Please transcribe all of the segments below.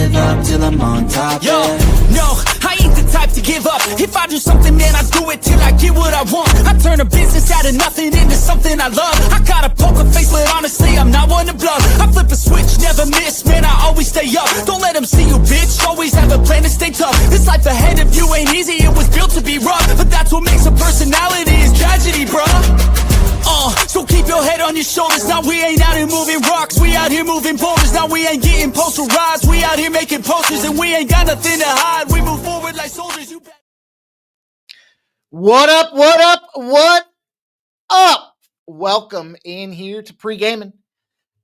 live up till I'm on top. Yo, no, I ain't the type to give up. If I do something, man, I do it till I get what I want. I turn a business out of nothing into something I love. I got a poker face, but honestly, I'm not one to bluff. I flip a switch, never miss, man, I always stay up. Don't let them see you, bitch, always have a plan to stay tough. This life ahead of you ain't easy, it was built to be rough. But that's what makes a personality, is tragedy, bruh. So keep your head on your shoulders. Now we ain't out here moving rocks, we out here moving boulders. Now we ain't getting posterized, we out here making posters. And we ain't got nothing to hide, we move forward like soldiers. You bet. What up, what up, what up? Welcome in here to Pregaming.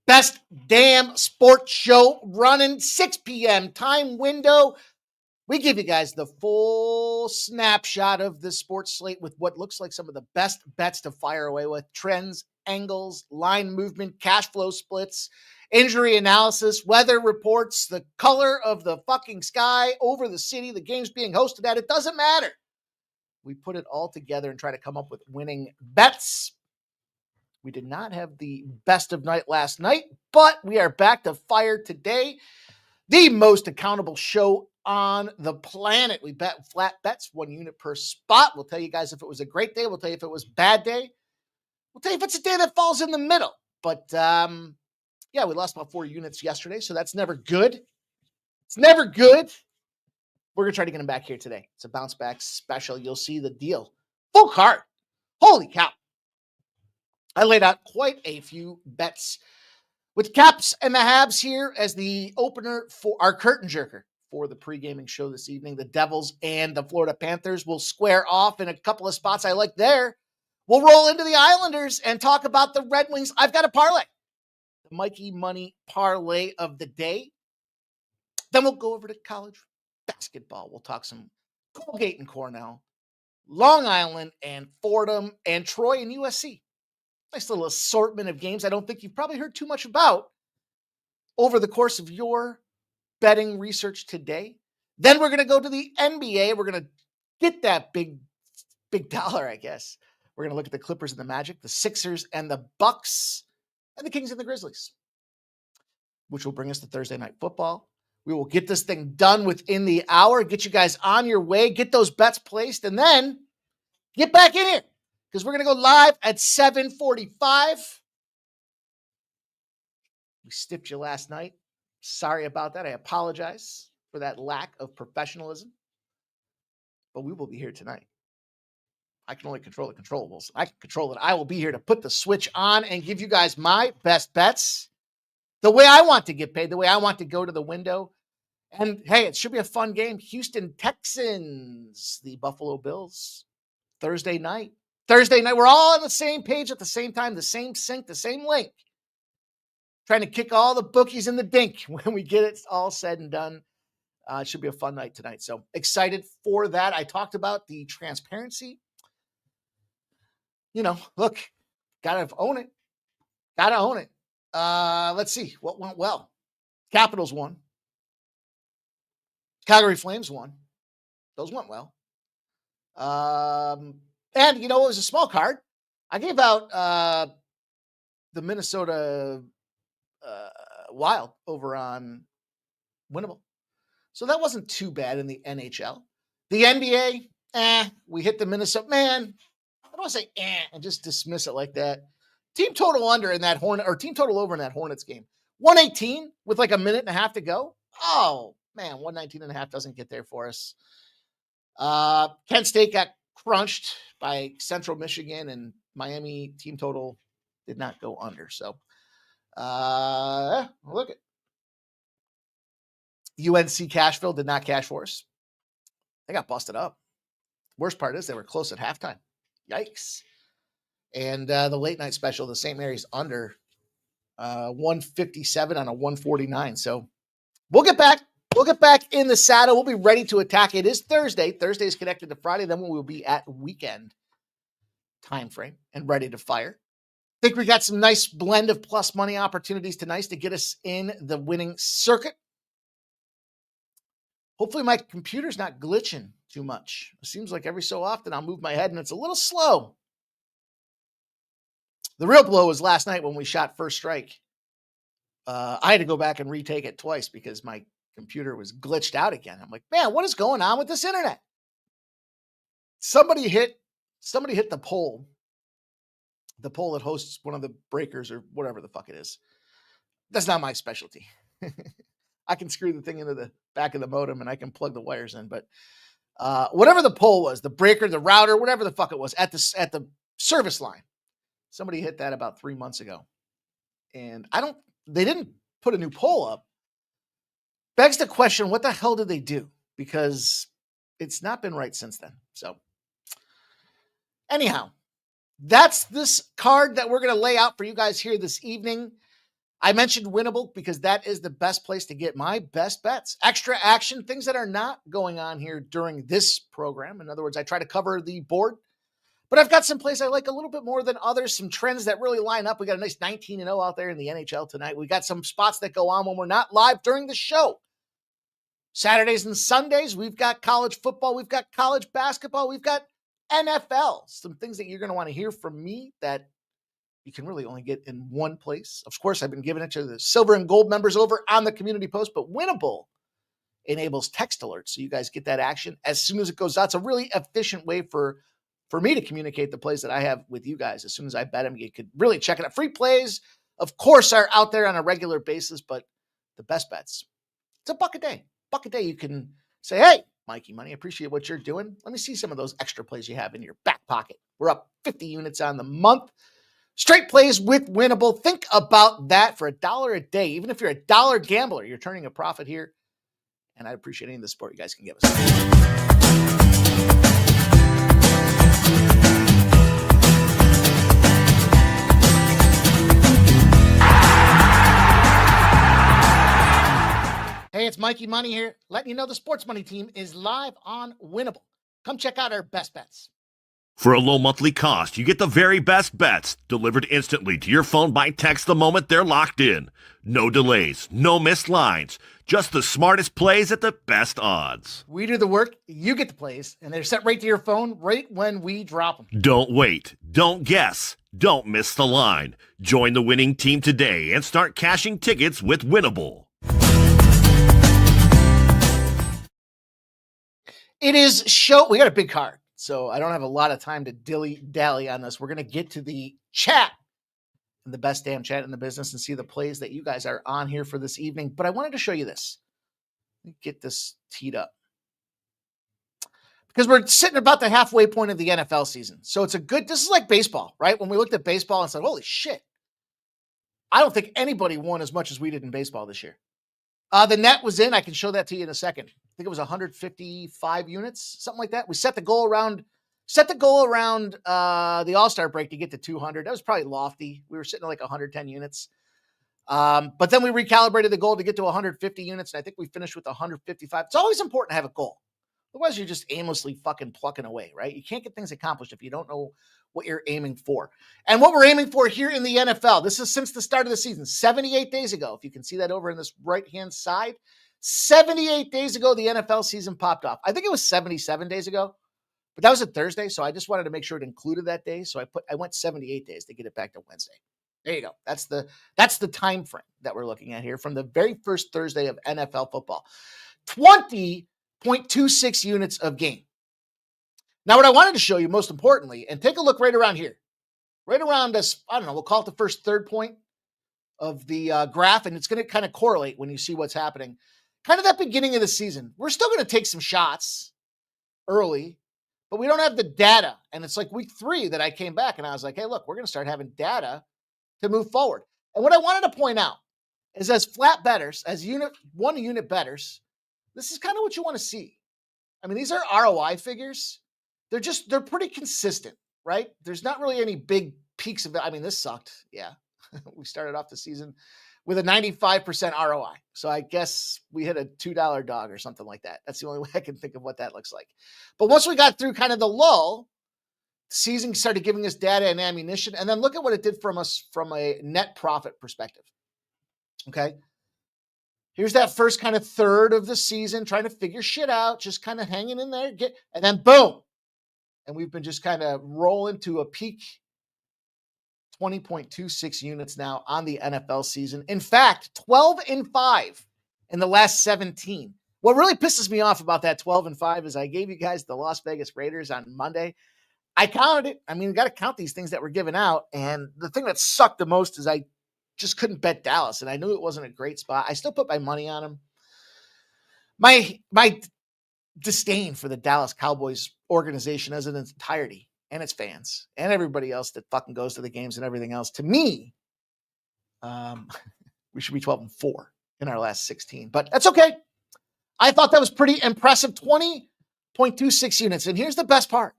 Best damn sports show running, 6 p.m. time window. We give you guys the full snapshot of the sports slate with what looks like some of the best bets to fire away with. Trends, angles, line movement, cash flow splits, injury analysis, weather reports, the color of the fucking sky over the city, the games being hosted at. It doesn't matter. We put it all together and try to come up with winning bets. We did not have the best of night last night, but we are back to fire today. The most accountable show on the planet. We bet flat bets, 1 unit per spot. We'll tell you guys if it was a great day. We'll tell you if it was a bad day. We'll tell you if it's a day that falls in the middle. But yeah, we lost about 4 units yesterday, so that's never good. It's never good. We're going to try to get them back here today. It's a bounce back special. You'll see the deal. Full card. Holy cow. I laid out quite a few bets with Caps and the Habs here as the opener for our curtain jerker for the pre-gaming show this evening. The Devils and the Florida Panthers will square off in a couple of spots I like there. We'll roll into the Islanders and talk about the Red Wings. I've got a parlay. The Mikey Money parlay of the day. Then we'll go over to college basketball. We'll talk some Colgate and Cornell, Long Island and Fordham, and Troy and USC. Nice little assortment of games I don't think you've probably heard too much about over the course of your betting research today. Then we're going to go to the NBA. We're going to get that big dollar, I guess. We're going to look at the Clippers and the Magic, the Sixers and the Bucks, and the Kings and the Grizzlies, which will bring us to Thursday Night Football. We will get this thing done within the hour, get you guys on your way, get those bets placed, and then get back in here because we're going to go live at 7:45. We stiffed you last night. Sorry about that. I apologize for that lack of professionalism. But we will be here tonight. I can only control the controllables. I can control it. I will be here to put the switch on and give you guys my best bets the way I want to get paid, the way I want to go to the window. And hey, it should be a fun game. Houston Texans, the Buffalo Bills, Thursday night. We're all on the same page at the same time, the same sync, the same link. Trying to kick all the bookies in the dink when we get it all said and done. It should be a fun night tonight. So excited for that. I talked about the transparency. You know, look, gotta own it. Let's see what went well. Capitals won. Calgary Flames won. Those went well. And, you know, it was a small card. I gave out the Minnesota Wild over on Winnable. So that wasn't too bad in the NHL. The NBA, we hit the Minnesota. Man, I don't want to say and just dismiss it like that. Team total under in that Hornet, or team total over in that Hornets game. 118 with like a minute and a half to go. Oh, man, 119 and a half doesn't get there for us. Kent State got crunched by Central Michigan, and Miami team total did not go under. So, look at UNC Cashville did not cash for us. They got busted up. Worst part is they were close at halftime. Yikes. And the late night special, the St. Mary's under 157 on a 149. So we'll get back. We'll get back in the saddle. We'll be ready to attack. It is Thursday. Thursday is connected to Friday. Then we will be at weekend time frame and ready to fire. I think we got some nice blend of plus money opportunities tonight to get us in the winning circuit. Hopefully my computer's not glitching too much. It seems like every so often I'll move my head and it's a little slow. The real blow was last night when we shot first strike. I had to go back and retake it twice because my computer was glitched out again. I'm like, man, what is going on with this internet? Somebody hit the poll that hosts one of the breakers or whatever the fuck it is. That's not my specialty. I can screw the thing into the back of the modem and I can plug the wires in, but whatever the pole was, the breaker, the router, whatever the fuck it was at the service line, somebody hit that about 3 months ago. And they didn't put a new pole up. Begs the question, what the hell did they do? Because it's not been right since then. So anyhow, that's this card that we're going to lay out for you guys here this evening. I mentioned Winnable because that is the best place to get my best bets. Extra action, things that are not going on here during this program. In other words, I try to cover the board, but I've got some plays I like a little bit more than others, some trends that really line up. We got a nice 19-0 out there in the NHL tonight. We got some spots that go on when we're not live during the show. Saturdays and Sundays, we've got college football, we've got college basketball, we've got NFL. Some things that you're going to want to hear from me that you can really only get in one place. Of course, I've been giving it to the silver and gold members over on the community post, but Winnable enables text alerts. So you guys get that action as soon as it goes out. It's a really efficient way for me to communicate the plays that I have with you guys. As soon as I bet them, you could really check it out. Free plays, of course, are out there on a regular basis, but the best bets, it's $1 a day. $1 a day, you can say, hey, Mikey Money, appreciate what you're doing. Let me see some of those extra plays you have in your back pocket. We're up 50 units on the month. Straight plays with Winnable. Think about that for $1 a day. Even if you're a dollar gambler, you're turning a profit here. And I appreciate any of the support you guys can give us. Hey, it's Mikey Money here, letting you know the Sports Money team is live on Winnable. Come check out our best bets. For a low monthly cost, you get the very best bets delivered instantly to your phone by text the moment they're locked in. No delays, no missed lines, just the smartest plays at the best odds. We do the work, you get the plays, and they're sent right to your phone right when we drop them. Don't wait, don't guess, don't miss the line. Join the winning team today and start cashing tickets with Winnable. We got a big card. So I don't have a lot of time to dilly-dally on this. We're going to get to the chat, and the best damn chat in the business, and see the plays that you guys are on here for this evening. But I wanted to show you this. Let me get this teed up. Because we're sitting about the halfway point of the NFL season. So this is like baseball, right? When we looked at baseball and said, holy shit, I don't think anybody won as much as we did in baseball this year. The net was in. I can show that to you in a second. I think it was 155 units, something like that. We set the goal around the All-Star break to get to 200. That was probably lofty. We were sitting at like 110 units. But then we recalibrated the goal to get to 150 units, and I think we finished with 155. It's always important to have a goal. Otherwise, you're just aimlessly fucking plucking away, right? You can't get things accomplished if you don't know what you're aiming for. And what we're aiming for here in the NFL, this is since the start of the season, 78 days ago. If you can see that over in this right-hand side, 78 days ago, the NFL season popped off. I think it was 77 days ago, but that was a Thursday, so I just wanted to make sure it included that day. So I went 78 days to get it back to Wednesday. There you go. That's the time frame that we're looking at here from the very first Thursday of NFL football. 20.26 units of game. Now, what I wanted to show you most importantly, and take a look right around here, right around us, I don't know, we'll call it the first third point of the graph, and it's going to kind of correlate when you see what's happening. Kind of that beginning of the season. We're still going to take some shots early, but we don't have the data. And it's like week 3 that I came back and I was like, hey, look, we're going to start having data to move forward. And what I wanted to point out is as flat bettors, as one unit bettors, this is kind of what you want to see. I mean, these are ROI figures. They're pretty consistent, right? There's not really any big peaks of it. I mean, this sucked. Yeah. We started off the season with a 95% ROI. So I guess we hit a $2 dog or something like that. That's the only way I can think of what that looks like. But once we got through kind of the lull, the season started giving us data and ammunition. And then look at what it did from us from a net profit perspective. Okay. Here's that first kind of third of the season, trying to figure shit out, just kind of hanging in there, and then boom. And we've been just kind of rolling to a peak 20.26 units now on the NFL season. In fact, 12-5 in the last 17. What really pisses me off about that 12-5 is I gave you guys the Las Vegas Raiders on Monday. I counted it. I mean, you got to count these things that were given out. And the thing that sucked the most is I just couldn't bet Dallas. And I knew it wasn't a great spot. I still put my money on them. My disdain for the Dallas Cowboys organization as an entirety and its fans and everybody else that fucking goes to the games and everything else. To me, we should be 12-4 in our last 16, but that's okay. I thought that was pretty impressive. 20.26 units. And here's the best part.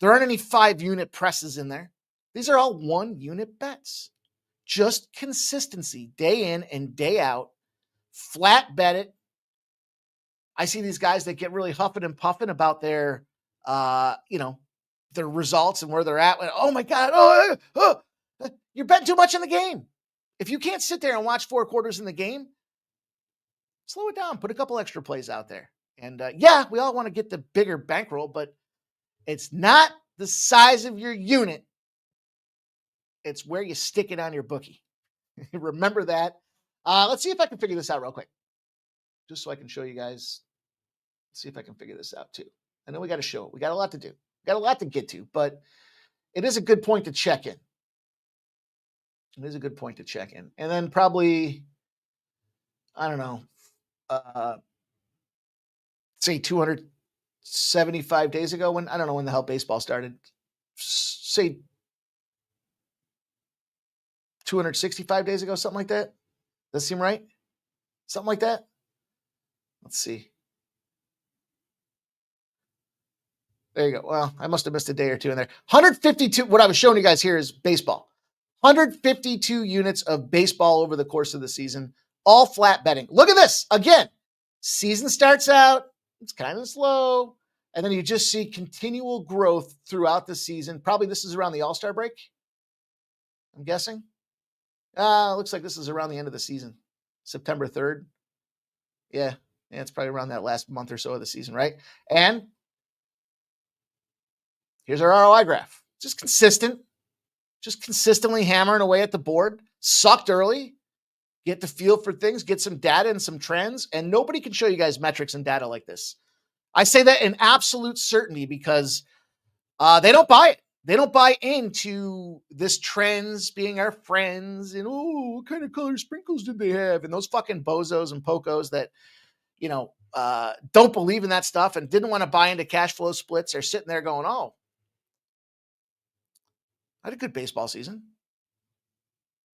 There aren't any 5-unit presses in there. These are all 1-unit bets. Just consistency, day in and day out. Flat bet it. I see these guys that get really huffing and puffing about their, their results and where they're at. Oh my God. You're betting too much in the game. If you can't sit there and watch 4 quarters in the game, slow it down. Put a couple extra plays out there. And we all want to get the bigger bankroll, but it's not the size of your unit. It's where you stick it on your bookie. Remember that. Let's see if I can figure this out real quick. Just so I can show you guys. Let's see if I can figure this out too. I know we got to show it. We got a lot to do. We got a lot to get to, but it is a good point to check in. It is a good point to check in. And then probably, I don't know, say 275 days ago I don't know when the hell baseball started, say 265 days ago, something like that. Does that seem right? Something like that. Let's see. There you go. Well, I must have missed a day or two in there. 152. What I was showing you guys here is baseball. 152 units of baseball over the course of the season, all flat betting. Look at this. Again, season starts out, it's kind of slow, and then you just see continual growth throughout the season. Probably this is around the All-Star break, I'm guessing. Looks like this is around the end of the season, September 3rd. Yeah, it's probably around that last month or so of the season, right? And here's our ROI graph. Just consistent. Just consistently hammering away at the board. Sucked early. Get the feel for things. Get some data and some trends. And nobody can show you guys metrics and data like this. I say that in absolute certainty because they don't buy it. They don't buy into this trends being our friends. And, what kind of color sprinkles did they have? And those fucking bozos and pocos that, don't believe in that stuff and didn't want to buy into cash flow splits are sitting there going, I had a good baseball season.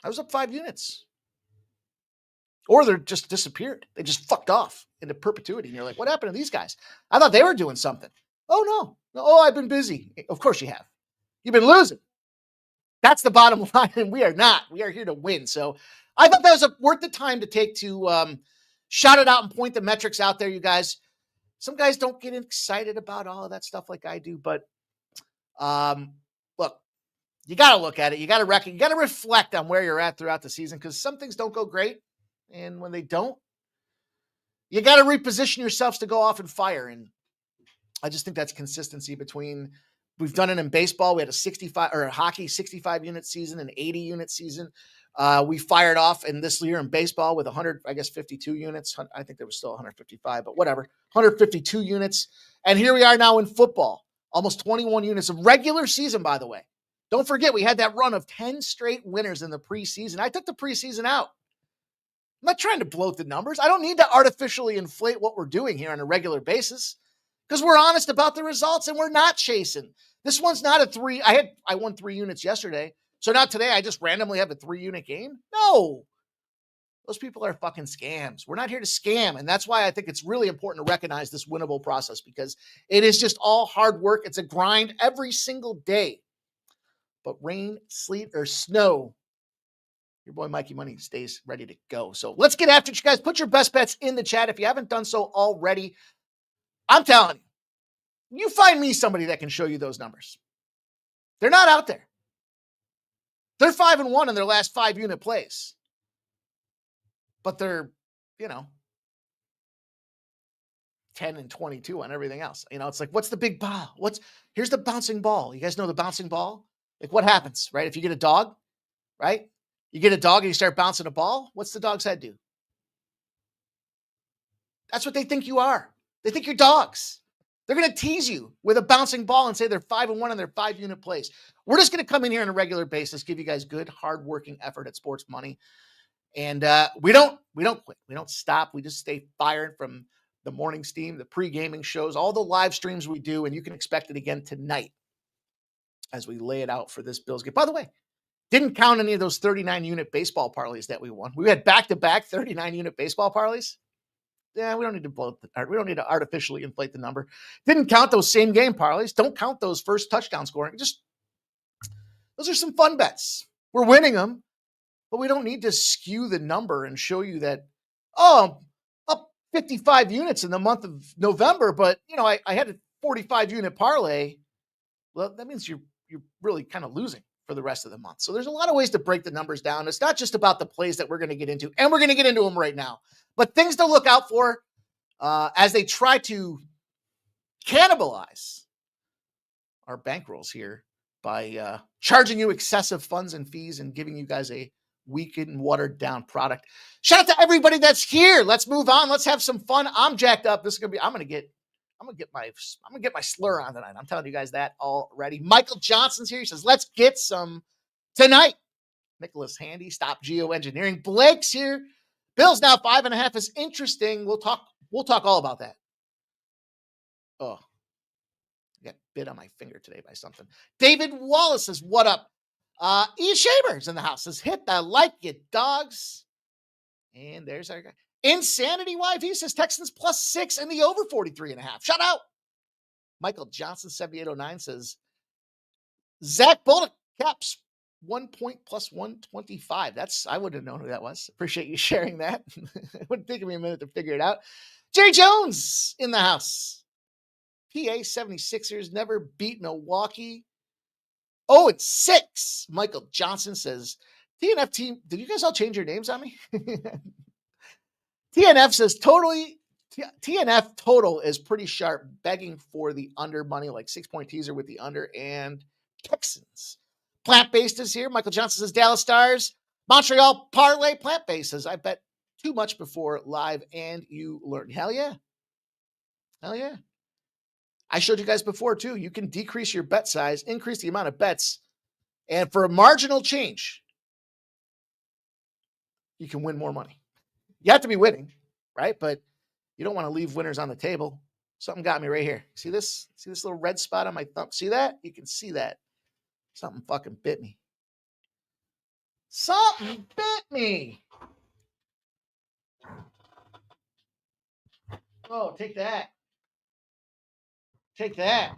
I was up 5 units. Or they're just disappeared. They just fucked off into perpetuity. And you're like, what happened to these guys? I thought they were doing something. Oh, no. Oh, I've been busy. Of course you have. You've been losing. That's the bottom line. And we are not. We are here to win. So I thought that was worth the time to take to shout it out and point the metrics out there, you guys. Some guys don't get excited about all of that stuff like I do. But look. You got to look at it. You got to reflect on where you're at throughout the season because some things don't go great. And when they don't, you got to reposition yourselves to go off and fire. And I just think that's consistency between, we've done it in baseball. We had a hockey 65 unit season, an 80 unit season. We fired off in this year in baseball with 52 units. I think there was still 155, but whatever, 152 units. And here we are now in football, almost 21 units of regular season, by the way. Don't forget, we had that run of 10 straight winners in the preseason. I took the preseason out. I'm not trying to bloat the numbers. I don't need to artificially inflate what we're doing here on a regular basis because we're honest about the results and we're not chasing. This one's not a 3. I won 3 units yesterday. So now today I just randomly have a 3-unit game. No, those people are fucking scams. We're not here to scam. And that's why I think it's really important to recognize this winnable process because it is just all hard work. It's a grind every single day. But rain, sleet, or snow, your boy Mikey Money stays ready to go. So let's get after it, you guys. Put your best bets in the chat if you haven't done so already. I'm telling you find me somebody that can show you those numbers. They're not out there. They're 5-1 in their last 5-unit plays. But they're, 10-22 on everything else. It's like, what's the big ball? Here's the bouncing ball. You guys know the bouncing ball? Like what happens, right? If you get a dog, right? You get a dog and you start bouncing a ball. What's the dog's head do? That's what they think you are. They think you're dogs. They're going to tease you with a bouncing ball and say they're 5-1 on their 5-unit plays. We're just going to come in here on a regular basis, give you guys good, hardworking effort at sports money. And we don't quit. We don't stop. We just stay fired from the morning steam, the pre-gaming shows, all the live streams we do. And you can expect it again tonight as we lay it out for this Bills game. By the way, didn't count any of those 39-unit baseball parlays that we won. We had back-to-back 39-unit baseball parlays. Yeah, we don't need to artificially inflate the number. Didn't count those same game parlays. Don't count those first touchdown scoring. Just those are some fun bets. We're winning them, but we don't need to skew the number and show you that, up 55 units in the month of November, but I had a 45-unit parlay. Well, that means you're really kind of losing for the rest of the month. So there's a lot of ways to break the numbers down. It's not just about the plays that we're going to get into, and we're going to get into them right now, but things to look out for as they try to cannibalize our bankrolls here by charging you excessive funds and fees and giving you guys a weakened, watered down product. Shout out to everybody that's here. Let's move on. Let's have some fun. I'm jacked up. I'm going to get my slur on tonight. I'm telling you guys that already. Michael Johnson's here. He says, let's get some tonight. Nicholas Handy, Stop Geoengineering. Blake's here. Bills now 5.5 is interesting. We'll talk all about that. Oh, I got bit on my finger today by something. David Wallace says, what up? Ian Shaber's in the house. Says, hit the like, you dogs. And there's our guy. Insanity YV says Texans +6 and the over 43.5. Shout out. Michael Johnson 7809 says Zach Bolduc caps 1 point +125. I wouldn't have known who that was. Appreciate you sharing that. It wouldn't take me a minute to figure it out. Jerry Jones in the house. PA 76ers never beat Milwaukee. 0-6. Michael Johnson says TNF team. Did you guys all change your names on me? TNF says TNF total is pretty sharp, begging for the under money, like 6-point teaser with the under and Texans. Plant-based is here. Michael Johnson says Dallas Stars. Montreal parlay. Plant-based says I bet too much before live and you learn. Hell yeah. Hell yeah. I showed you guys before too. You can decrease your bet size, increase the amount of bets, and for a marginal change, you can win more money. You have to be winning, right? But you don't want to leave winners on the table. Something got me right here. See this? See this little red spot on my thumb? See that? You can see that. Something fucking bit me. Something bit me. Oh, take that. Take that.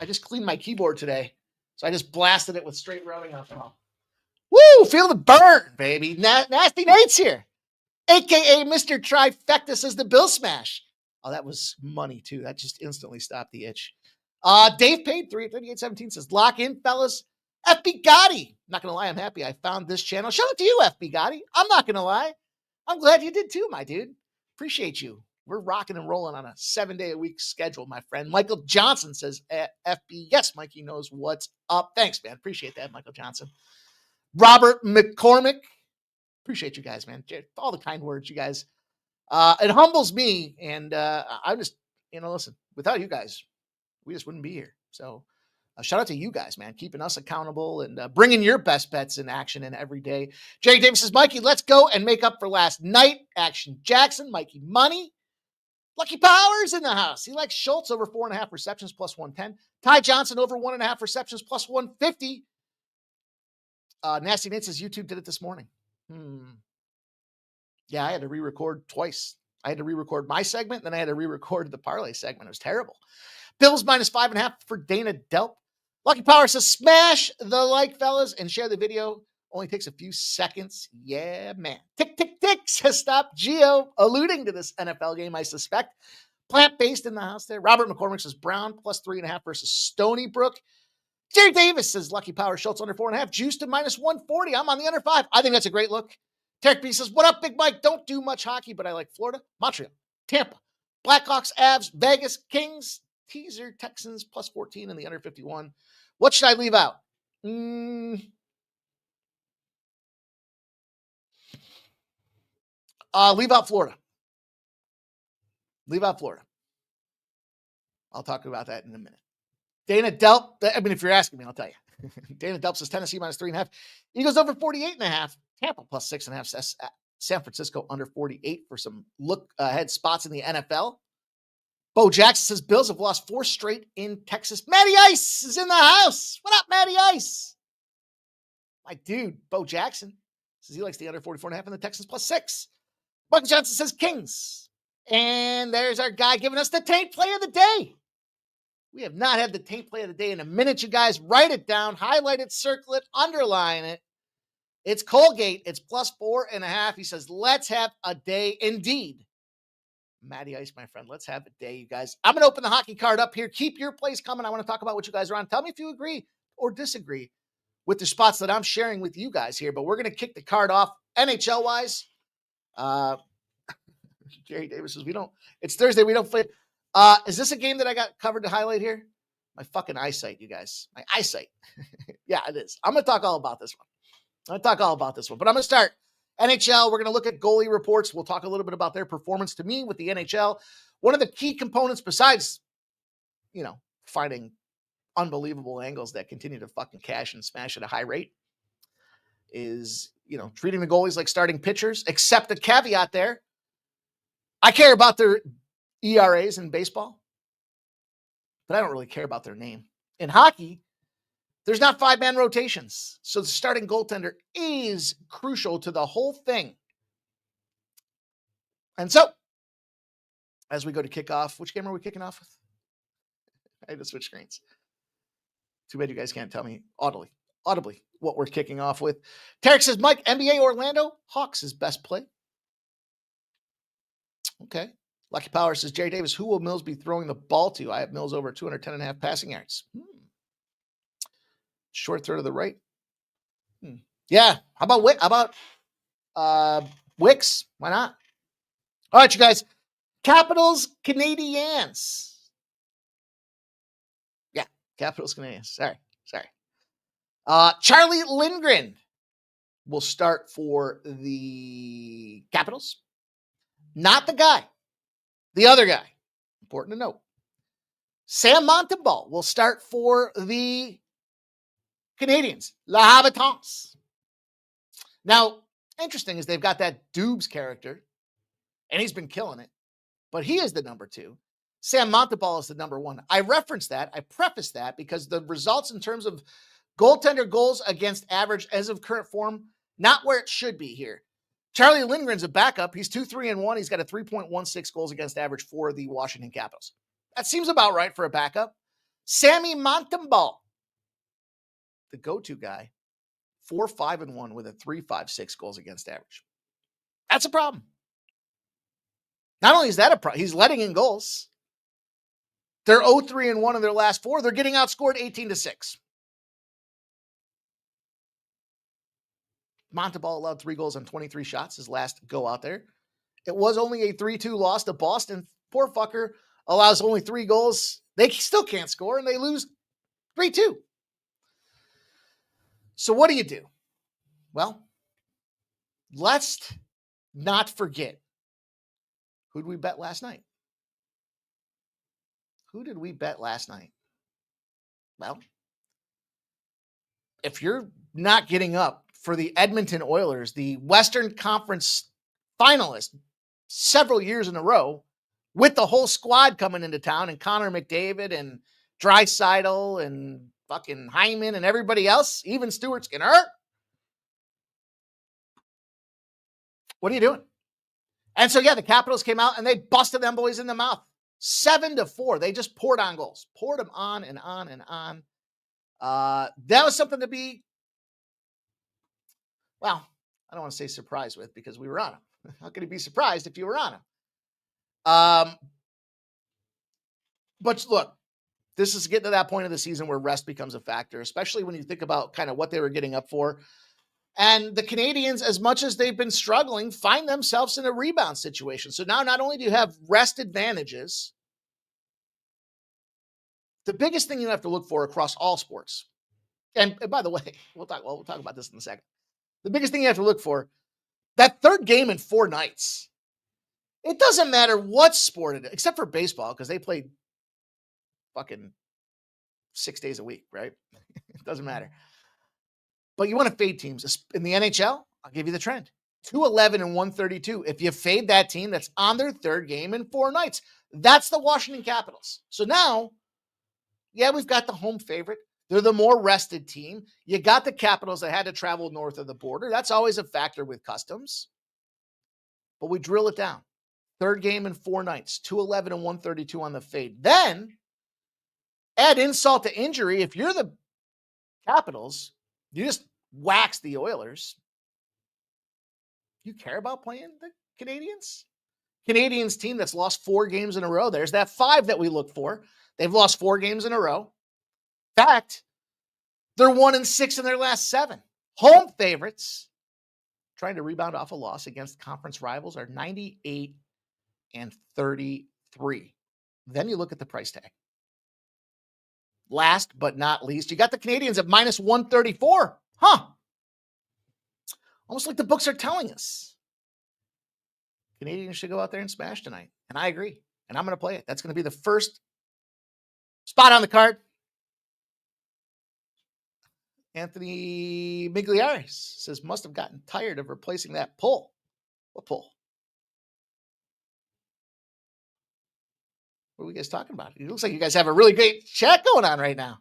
I just cleaned my keyboard today, so I just blasted it with straight rubbing alcohol. Woo! Feel the burn, baby. Nasty Nate's here. AKA Mr. Trifecta says the Bill Smash. Oh, that was money too. That just instantly stopped the itch. Dave paid 338.17 says lock in, fellas. FB Gotti. Not gonna lie, I'm happy I found this channel. Shout out to you, FB Gotti. I'm not gonna lie. I'm glad you did too, my dude. Appreciate you. We're rocking and rolling on a 7-day-a-week schedule, my friend. Michael Johnson says FB. Yes, Mikey knows what's up. Thanks, man. Appreciate that, Michael Johnson. Robert McCormick. Appreciate you guys, man. All the kind words, you guys. It humbles me, and I'm just, listen, without you guys, we just wouldn't be here. So shout out to you guys, man, keeping us accountable and bringing your best bets in action in every day. Jerry Davis says, Mikey, let's go and make up for last night. Action Jackson, Mikey Money. Lucky Powers in the house. He likes Schultz over 4.5 receptions +110. Ty Johnson over 1.5 receptions +150. Nasty Nate says YouTube did it this morning. Yeah, I had to re-record twice. I had to re-record my segment, then I had to re-record the parlay segment. It was terrible. Bills -5.5 for Dana Delp. Lucky Power says, smash the like, fellas, and share the video. Only takes a few seconds. Yeah, man. Tick, tick, tick, says Stop Geo, alluding to this NFL game, I suspect. Plant-based in the house there. Robert McCormick says Brown +3.5 versus Stony Brook. Jerry Davis says Lucky Power Schultz under 4.5. Juice to -140. I'm on the under 5. I think that's a great look. Tarek B says, what up, Big Mike? Don't do much hockey, but I like Florida, Montreal, Tampa, Blackhawks, Avs, Vegas, Kings, teaser, Texans +14 in the under 51. What should I leave out? Leave out Florida. Leave out Florida. I'll talk about that in a minute. Dana Delp, I mean, if you're asking me, I'll tell you. Dana Delp says Tennessee minus 3.5. Eagles over 48.5. Tampa plus 6.5. San Francisco under 48 for some look ahead spots in the NFL. Bo Jackson says Bills have lost 4 straight in Texas. Matty Ice is in the house. What up, Matty Ice? My dude, Bo Jackson says he likes the under 44.5 and the Texans plus 6. Michael Johnson says Kings. And there's our guy giving us the taint play of the day. We have not had the taint play of the day in a minute, you guys. Write it down, highlight it, circle it, underline it. It's Colgate. It's plus 4.5. He says, let's have a day indeed. Matty Ice, my friend, let's have a day, you guys. I'm going to open the hockey card up here. Keep your plays coming. I want to talk about what you guys are on. Tell me if you agree or disagree with the spots that I'm sharing with you guys here. But we're going to kick the card off NHL-wise. Jerry Davis says, it's Thursday. We don't play. Is this a game that I got covered to highlight here? My fucking eyesight, you guys. My eyesight. Yeah, it is. I'm going to talk all about this one. But I'm going to start NHL. We're going to look at goalie reports. We'll talk a little bit about their performance. To me, with the NHL, one of the key components besides, finding unbelievable angles that continue to fucking cash and smash at a high rate is, treating the goalies like starting pitchers, except the caveat there. I care about their ERAs in baseball, but I don't really care about their name. In hockey, there's not 5-man rotations. So the starting goaltender is crucial to the whole thing. And so, as we go to kickoff, which game are we kicking off with? I had to switch screens. Too bad you guys can't tell me audibly what we're kicking off with. Tarek says, Mike, NBA Orlando, Hawks is best play. Okay. Lucky Power says, Jerry Davis, who will Mills be throwing the ball to? I have Mills over 210.5 passing yards. Short throw to the right. Yeah. How about Wicks? Why not? All right, you guys. Capitals, Canadiens. Yeah. Capitals, Canadiens. Sorry. Charlie Lindgren will start for the Capitals. Not the guy. The other guy. Important to note. Sam Montembeault will start for the Canadiens. La Habitants. Now, interesting is they've got that Dubes character, and he's been killing it, but he is the number 2. Sam Montembeault is the number 1. I reference that. I preface that because the results in terms of goaltender goals against average as of current form, not where it should be here. Charlie Lindgren's a backup. He's 2-3-1. He's got a 3.16 goals against average for the Washington Capitals. That seems about right for a backup. Sammy Montembeault, the go-to guy, 4-5-1 with a 3.56 goals against average. That's a problem. Not only is that a problem, he's letting in goals. They're 0-3-1 in their last 4. They're getting outscored 18-6. Montembeault allowed 3 goals on 23 shots his last go out there. It was only a 3-2 loss to Boston. Poor fucker allows only 3 goals. They still can't score, and they lose 3-2. So what do you do? Well, let's not forget. Who did we bet last night? Well, if you're not getting up for the Edmonton Oilers, the Western Conference finalist several years in a row, with the whole squad coming into town, and Connor McDavid and Draisaitl and fucking Hyman and everybody else, even Stuart Skinner. What are you doing? And so, yeah, the Capitals came out and they busted them boys in the mouth. 7-4. They just poured on goals. Poured them on and on and on. That was something to be, well, I don't want to say surprised with because we were on them. How could you be surprised if you were on them? But look, this is getting to that point of the season where rest becomes a factor, especially when you think about kind of what they were getting up for. And the Canadians, as much as they've been struggling, find themselves in a rebound situation. So now not only do you have rest advantages, the biggest thing you have to look for across all sports, and by the way, we'll talk about this in a second. The biggest thing you have to look for, that third game in 4 nights. It doesn't matter what sport it is, except for baseball, because they play fucking 6 days a week, right? It doesn't matter. But you want to fade teams. In the NHL, I'll give you the trend. 211 and 132. If you fade that team that's on their third game in 4 nights, that's the Washington Capitals. So now, yeah, we've got the home favorite. They're the more rested team. You got the Capitals that had to travel north of the border. That's always a factor with customs. But we drill it down. Third game in 4 nights, 211 and 132 on the fade. Then add insult to injury. If you're the Capitals, you just wax the Oilers. You care about playing the Canadians? Canadians team that's lost 4 games in a row. There's that 5 that we look for. They've lost 4 games in a row. In fact, they're 1-6 in their last 7. Home favorites, trying to rebound off a loss against conference rivals, are 98 and 33. Then you look at the price tag. Last but not least, you got the Canadians at minus 134. Almost like the books are telling us. Canadians should go out there and smash tonight. And I agree. And I'm going to play it. That's going to be the first spot on the card. Anthony Migliaris says, must have gotten tired of replacing that pull. What pull? What are you guys talking about? It looks like you guys have a really great chat going on right now.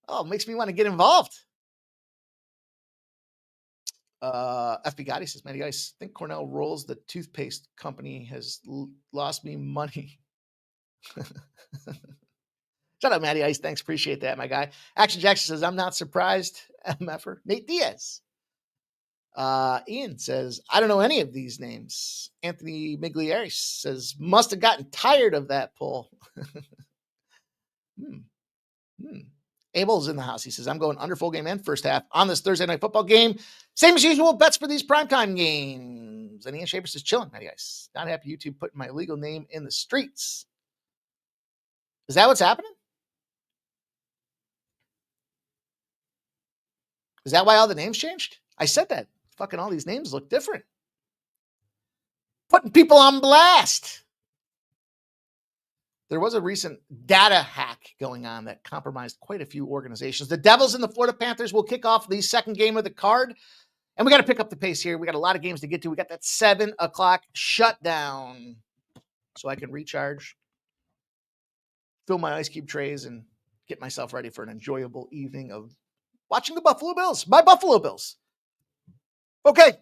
Oh, it makes me want to get involved. FB Gotti says, man, you guys think Cornell Rolls, the toothpaste company, has lost me money? Shut up, Matty Ice. Thanks. Appreciate that, my guy. Action Jackson says, I'm not surprised. MFer. Nate Diaz. Ian says, I don't know any of these names. Anthony Migliaris says, must have gotten tired of that pull. Abel's in the house. He says, I'm going under full game and first half on this Thursday night football game. Same as usual, bets for these primetime games. And Ian Shaper says, chilling, Matty Ice. Not happy YouTube putting my legal name in the streets. Is that what's happening? Is that why all the names changed? I said that. Fucking all these names look different. Putting people on blast. There was a recent data hack going on that compromised quite a few organizations. The Devils and the Florida Panthers will kick off the second game of the card. And we got to pick up the pace here. We got a lot of games to get to. We got that 7 o'clock shutdown so I can recharge, fill my ice cube trays, and get myself ready for an enjoyable evening of watching the Buffalo Bills. My Buffalo Bills. Okay.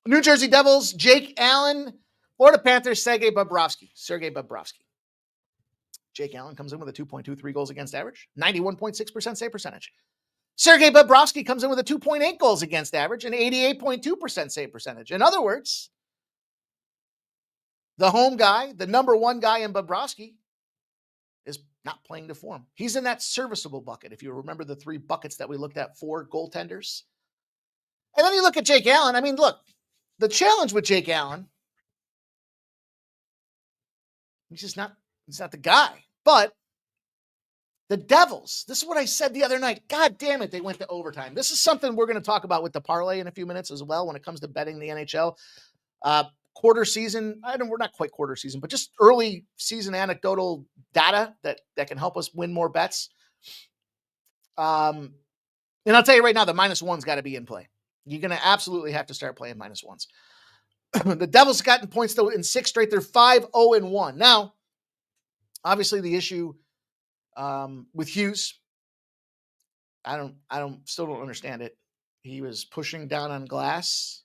New Jersey Devils, Jake Allen. Florida Panthers, Sergei Bobrovsky. Jake Allen comes in with a 2.23 goals against average, 91.6% save percentage. Sergei Bobrovsky comes in with a 2.8 goals against average and 88.2% save percentage. In other words, the home guy, the number one guy in Bobrovsky, is not playing to form. He's in that serviceable bucket. If you remember the 3 buckets that we looked at for goaltenders. And then you look at Jake Allen. I mean, look, the challenge with Jake Allen, he's not the guy. But the Devils, this is what I said the other night. God damn it, they went to overtime. This is something we're going to talk about with the parlay in a few minutes as well when it comes to betting the NHL. Quarter season, we're not quite quarter season, but just early season anecdotal data that can help us win more bets. And I'll tell you right now, the -1's got to be in play. You're going to absolutely have to start playing -1s. The Devils gotten points though in 6 straight. They're 5-0-1. Now, obviously the issue with Hughes, I still don't understand it. He was pushing down on glass.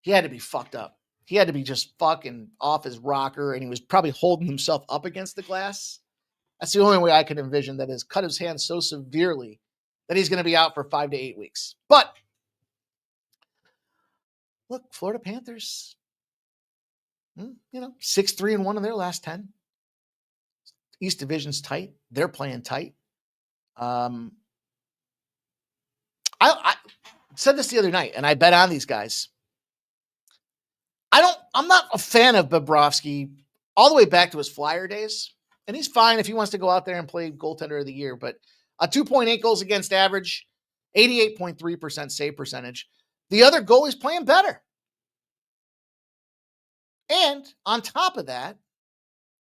He had to be fucked up. He had to be just fucking off his rocker, and he was probably holding himself up against the glass. That's the only way I can envision that is cut his hand so severely that he's going to be out for 5 to 8 weeks. But look, Florida Panthers, 6-3-1 in their last 10. East Division's tight. They're playing tight. I said this the other night, and I bet on these guys. I'm not a fan of Bobrovsky all the way back to his Flyer days. And he's fine if he wants to go out there and play goaltender of the year, but a 2.8 goals against average, 88.3% save percentage. The other goalie's playing better. And on top of that,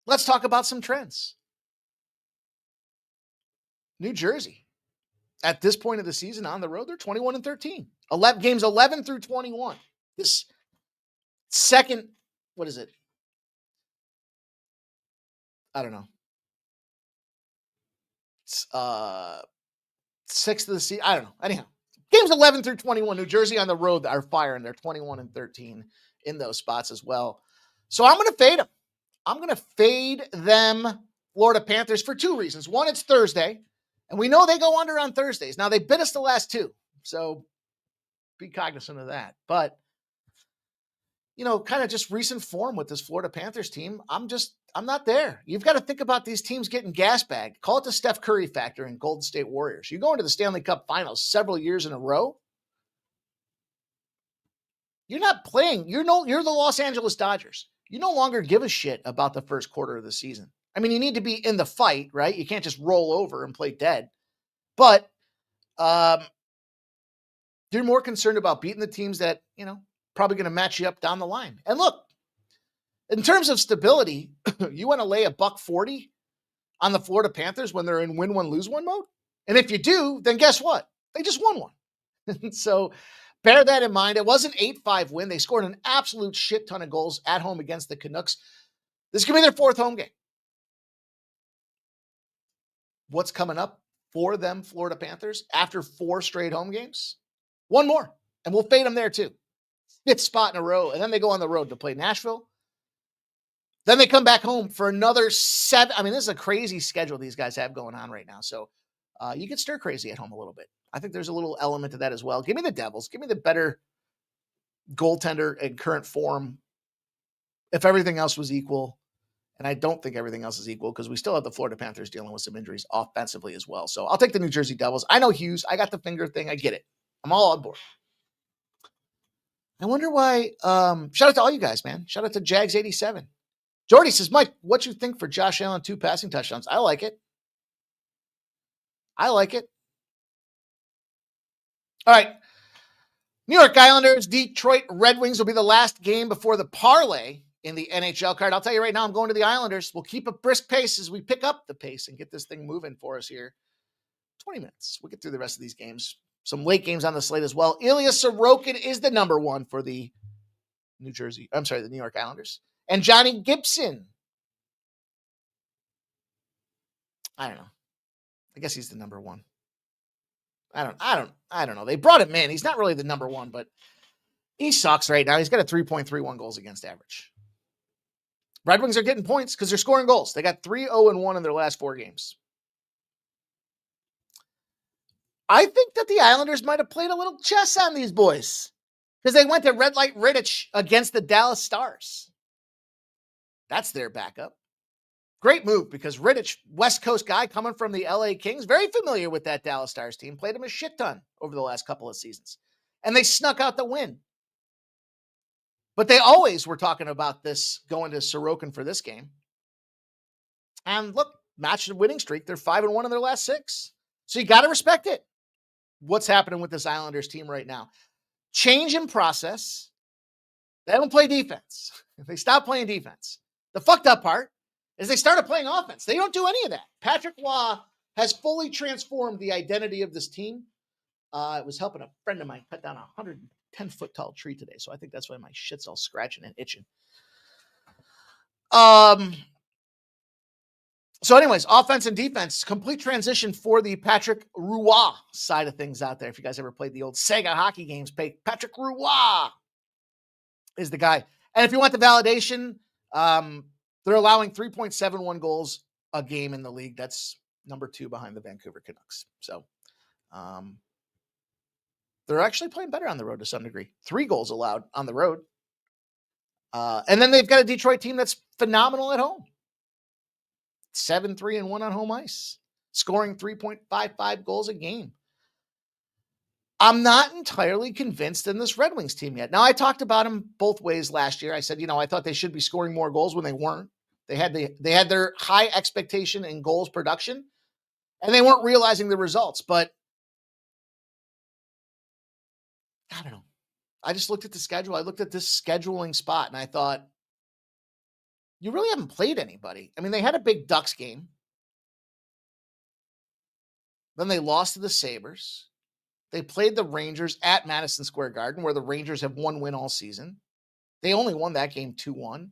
let's talk about some trends. New Jersey, at this point of the season on the road, they're 21-13. 11 games 11 through 21. This second, what is it? I don't know. It's, sixth of the season. I don't know. Anyhow, games 11 through 21. New Jersey on the road are firing. They're 21-13 in those spots as well. So I'm going to fade them. I'm going to fade them, Florida Panthers, for two reasons. One, it's Thursday, and we know they go under on Thursdays. Now, they bit us the last two, so be cognizant of that. But, you know, kind of just recent form with this Florida Panthers team, I'm not there. You've got to think about these teams getting gas bagged. Call it the Steph Curry factor in Golden State Warriors. You go into the Stanley Cup Finals several years in a row. You're not playing. You're the Los Angeles Dodgers. You no longer give a shit about the first quarter of the season. I mean, you need to be in the fight, right? You can't just roll over and play dead. But you're more concerned about beating the teams that, you know, probably going to match you up down the line. And look, in terms of stability, you want to lay $140 on the Florida Panthers when they're in win one, lose one mode? And if you do, then guess what? They just won one. So bear that in mind. It was an 8-5 win. They scored an absolute shit ton of goals at home against the Canucks. This could be their fourth home game. What's coming up for them, Florida Panthers, after 4 straight home games? One more, and we'll fade them there too. 5th spot in a row, and then they go on the road to play Nashville. Then they come back home for another 7. I mean, this is a crazy schedule these guys have going on right now. So you get stir crazy at home a little bit. I think there's a little element to that as well. Give me the Devils. Give me the better goaltender in current form. If everything else was equal, and I don't think everything else is equal because we still have the Florida Panthers dealing with some injuries offensively as well. So I'll take the New Jersey Devils. I know Hughes. I got the finger thing. I get it. I'm all on board. I wonder why. Shout out to all you guys, man. Shout out to Jags87. Jordy says, Mike, what you think for Josh Allen 2 passing touchdowns? I like it. All right. New York Islanders, Detroit Red Wings will be the last game before the parlay in the NHL card. I'll tell you right now, I'm going to the Islanders. We'll keep a brisk pace as we pick up the pace and get this thing moving for us here. 20 minutes. We'll get through the rest of these games. Some late games on the slate as well. Ilya Sorokin is the number 1 for the New York Islanders. And Johnny Gibson. I don't know. I guess he's the number 1. I don't know. They brought him in. He's not really the number 1, but he sucks right now. He's got a 3.31 goals against average. Red Wings are getting points because they're scoring goals. They got 3-0-1 in their last 4 games. I think that the Islanders might have played a little chess on these boys because they went to Red Light Rittich against the Dallas Stars. That's their backup. Great move because Rittich, West Coast guy coming from the LA Kings, very familiar with that Dallas Stars team, played him a shit ton over the last couple of seasons. And they snuck out the win. But they always were talking about this going to Sorokin for this game. And look, matched the winning streak. They're 5-1 in their last 6. So you got to respect it. What's happening with this Islanders team right now? Change in process. They don't play defense. They stop playing defense. The fucked up part is they started playing offense. They don't do any of that. Patrick Waugh has fully transformed the identity of this team. It was helping a friend of mine cut down a 110-foot tall tree today. So I think that's why my shit's all scratching and itching. So anyways, offense and defense, complete transition for the Patrick Roy side of things out there. If you guys ever played the old Sega hockey games, Patrick Roy is the guy. And if you want the validation, they're allowing 3.71 goals a game in the league. That's number 2 behind the Vancouver Canucks. So they're actually playing better on the road to some degree. 3 goals allowed on the road. And then they've got a Detroit team that's phenomenal at home. 7-3-1 on home ice, scoring 3.55 goals a game. I'm not entirely convinced in this Red Wings team yet. Now, I talked about them both ways last year. I said, I thought they should be scoring more goals when they weren't. They had their high expectation in goals production, and they weren't realizing the results. But I don't know. I just looked at the schedule. I looked at this scheduling spot, and I thought, you really haven't played anybody. I mean, they had a big Ducks game. Then they lost to the Sabres. They played the Rangers at Madison Square Garden, where the Rangers have one win all season. They only won that game 2-1.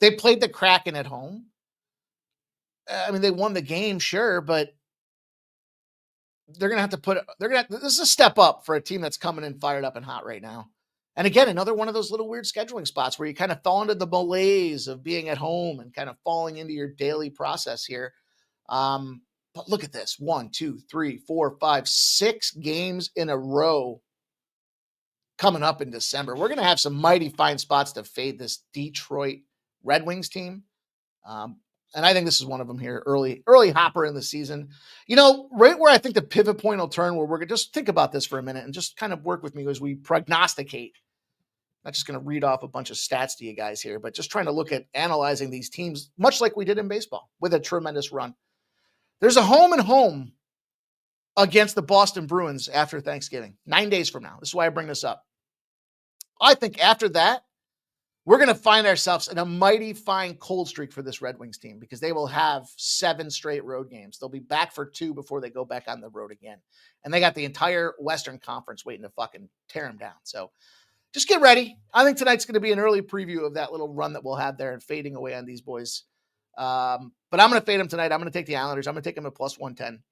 They played the Kraken at home. I mean, they won the game, sure, but they're going to have to this is a step up for a team that's coming in fired up and hot right now. And again, another one of those little weird scheduling spots where you kind of fall into the malaise of being at home and kind of falling into your daily process here. But look at this. 1, 2, 3, 4, 5, 6 games in a row coming up in December. We're going to have some mighty fine spots to fade this Detroit Red Wings team. And I think this is one of them here, early hopper in the season. You know, right where I think the pivot point will turn, where we're going to just think about this for a minute and just kind of work with me as we prognosticate. I'm not just going to read off a bunch of stats to you guys here, but just trying to look at analyzing these teams, much like we did in baseball with a tremendous run. There's a home and home against the Boston Bruins after Thanksgiving, 9 days from now. This is why I bring this up. I think after that, we're going to find ourselves in a mighty fine cold streak for this Red Wings team because they will have 7 straight road games. They'll be back for 2 before they go back on the road again. And they got the entire Western Conference waiting to fucking tear them down. So just get ready. I think tonight's going to be an early preview of that little run that we'll have there and fading away on these boys. But I'm going to fade them tonight. I'm going to take the Islanders. I'm going to take them at plus 110.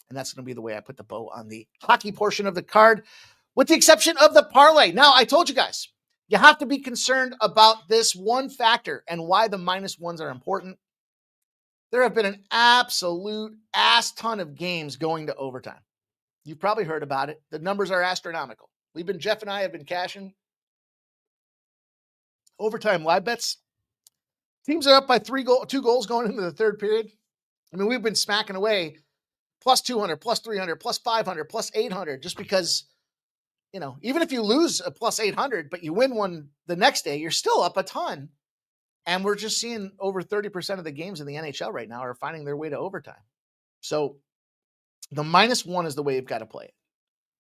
And that's going to be the way I put the bow on the hockey portion of the card, with the exception of the parlay. Now, I told you guys, you have to be concerned about this one factor and why the -1s are important. There have been an absolute ass ton of games going to overtime. You've probably heard about it. The numbers are astronomical. Jeff and I have been cashing overtime live bets. Teams are up by 2 goals going into the third period. I mean, we've been smacking away plus 200, plus 300, plus 500, plus 800, just because, you know, even if you lose a plus 800, but you win one the next day, you're still up a ton. And we're just seeing over 30% of the games in the NHL right now are finding their way to overtime. So the -1 is the way you've got to play it.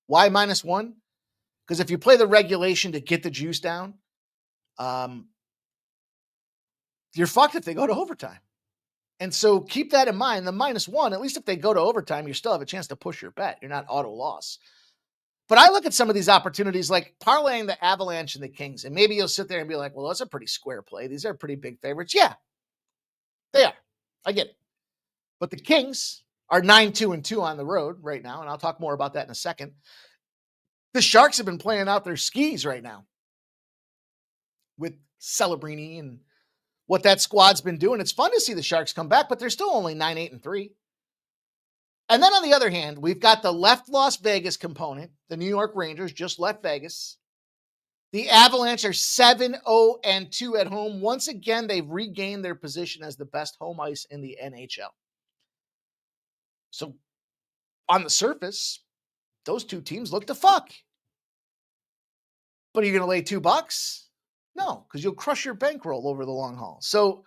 Why -1? Because if you play the regulation to get the juice down, you're fucked if they go to overtime. And so keep that in mind. The -1, at least if they go to overtime, you still have a chance to push your bet. You're not auto loss. But I look at some of these opportunities like parlaying the Avalanche and the Kings, and maybe you'll sit there and be like, well, that's a pretty square play. These are pretty big favorites. Yeah, they are. I get it. But the Kings are 9-2-2 on the road right now, and I'll talk more about that in a second. The Sharks have been playing out their skis right now with Celebrini and what that squad's been doing. It's fun to see the Sharks come back, but they're still only 9-8-3. And then on the other hand, we've got the left Las Vegas component. The New York Rangers just left Vegas. The Avalanche are 7-0-2 at home. Once again, they've regained their position as the best home ice in the NHL. So on the surface, those two teams look to fuck. But are you going to lay $2? No, because you'll crush your bankroll over the long haul. So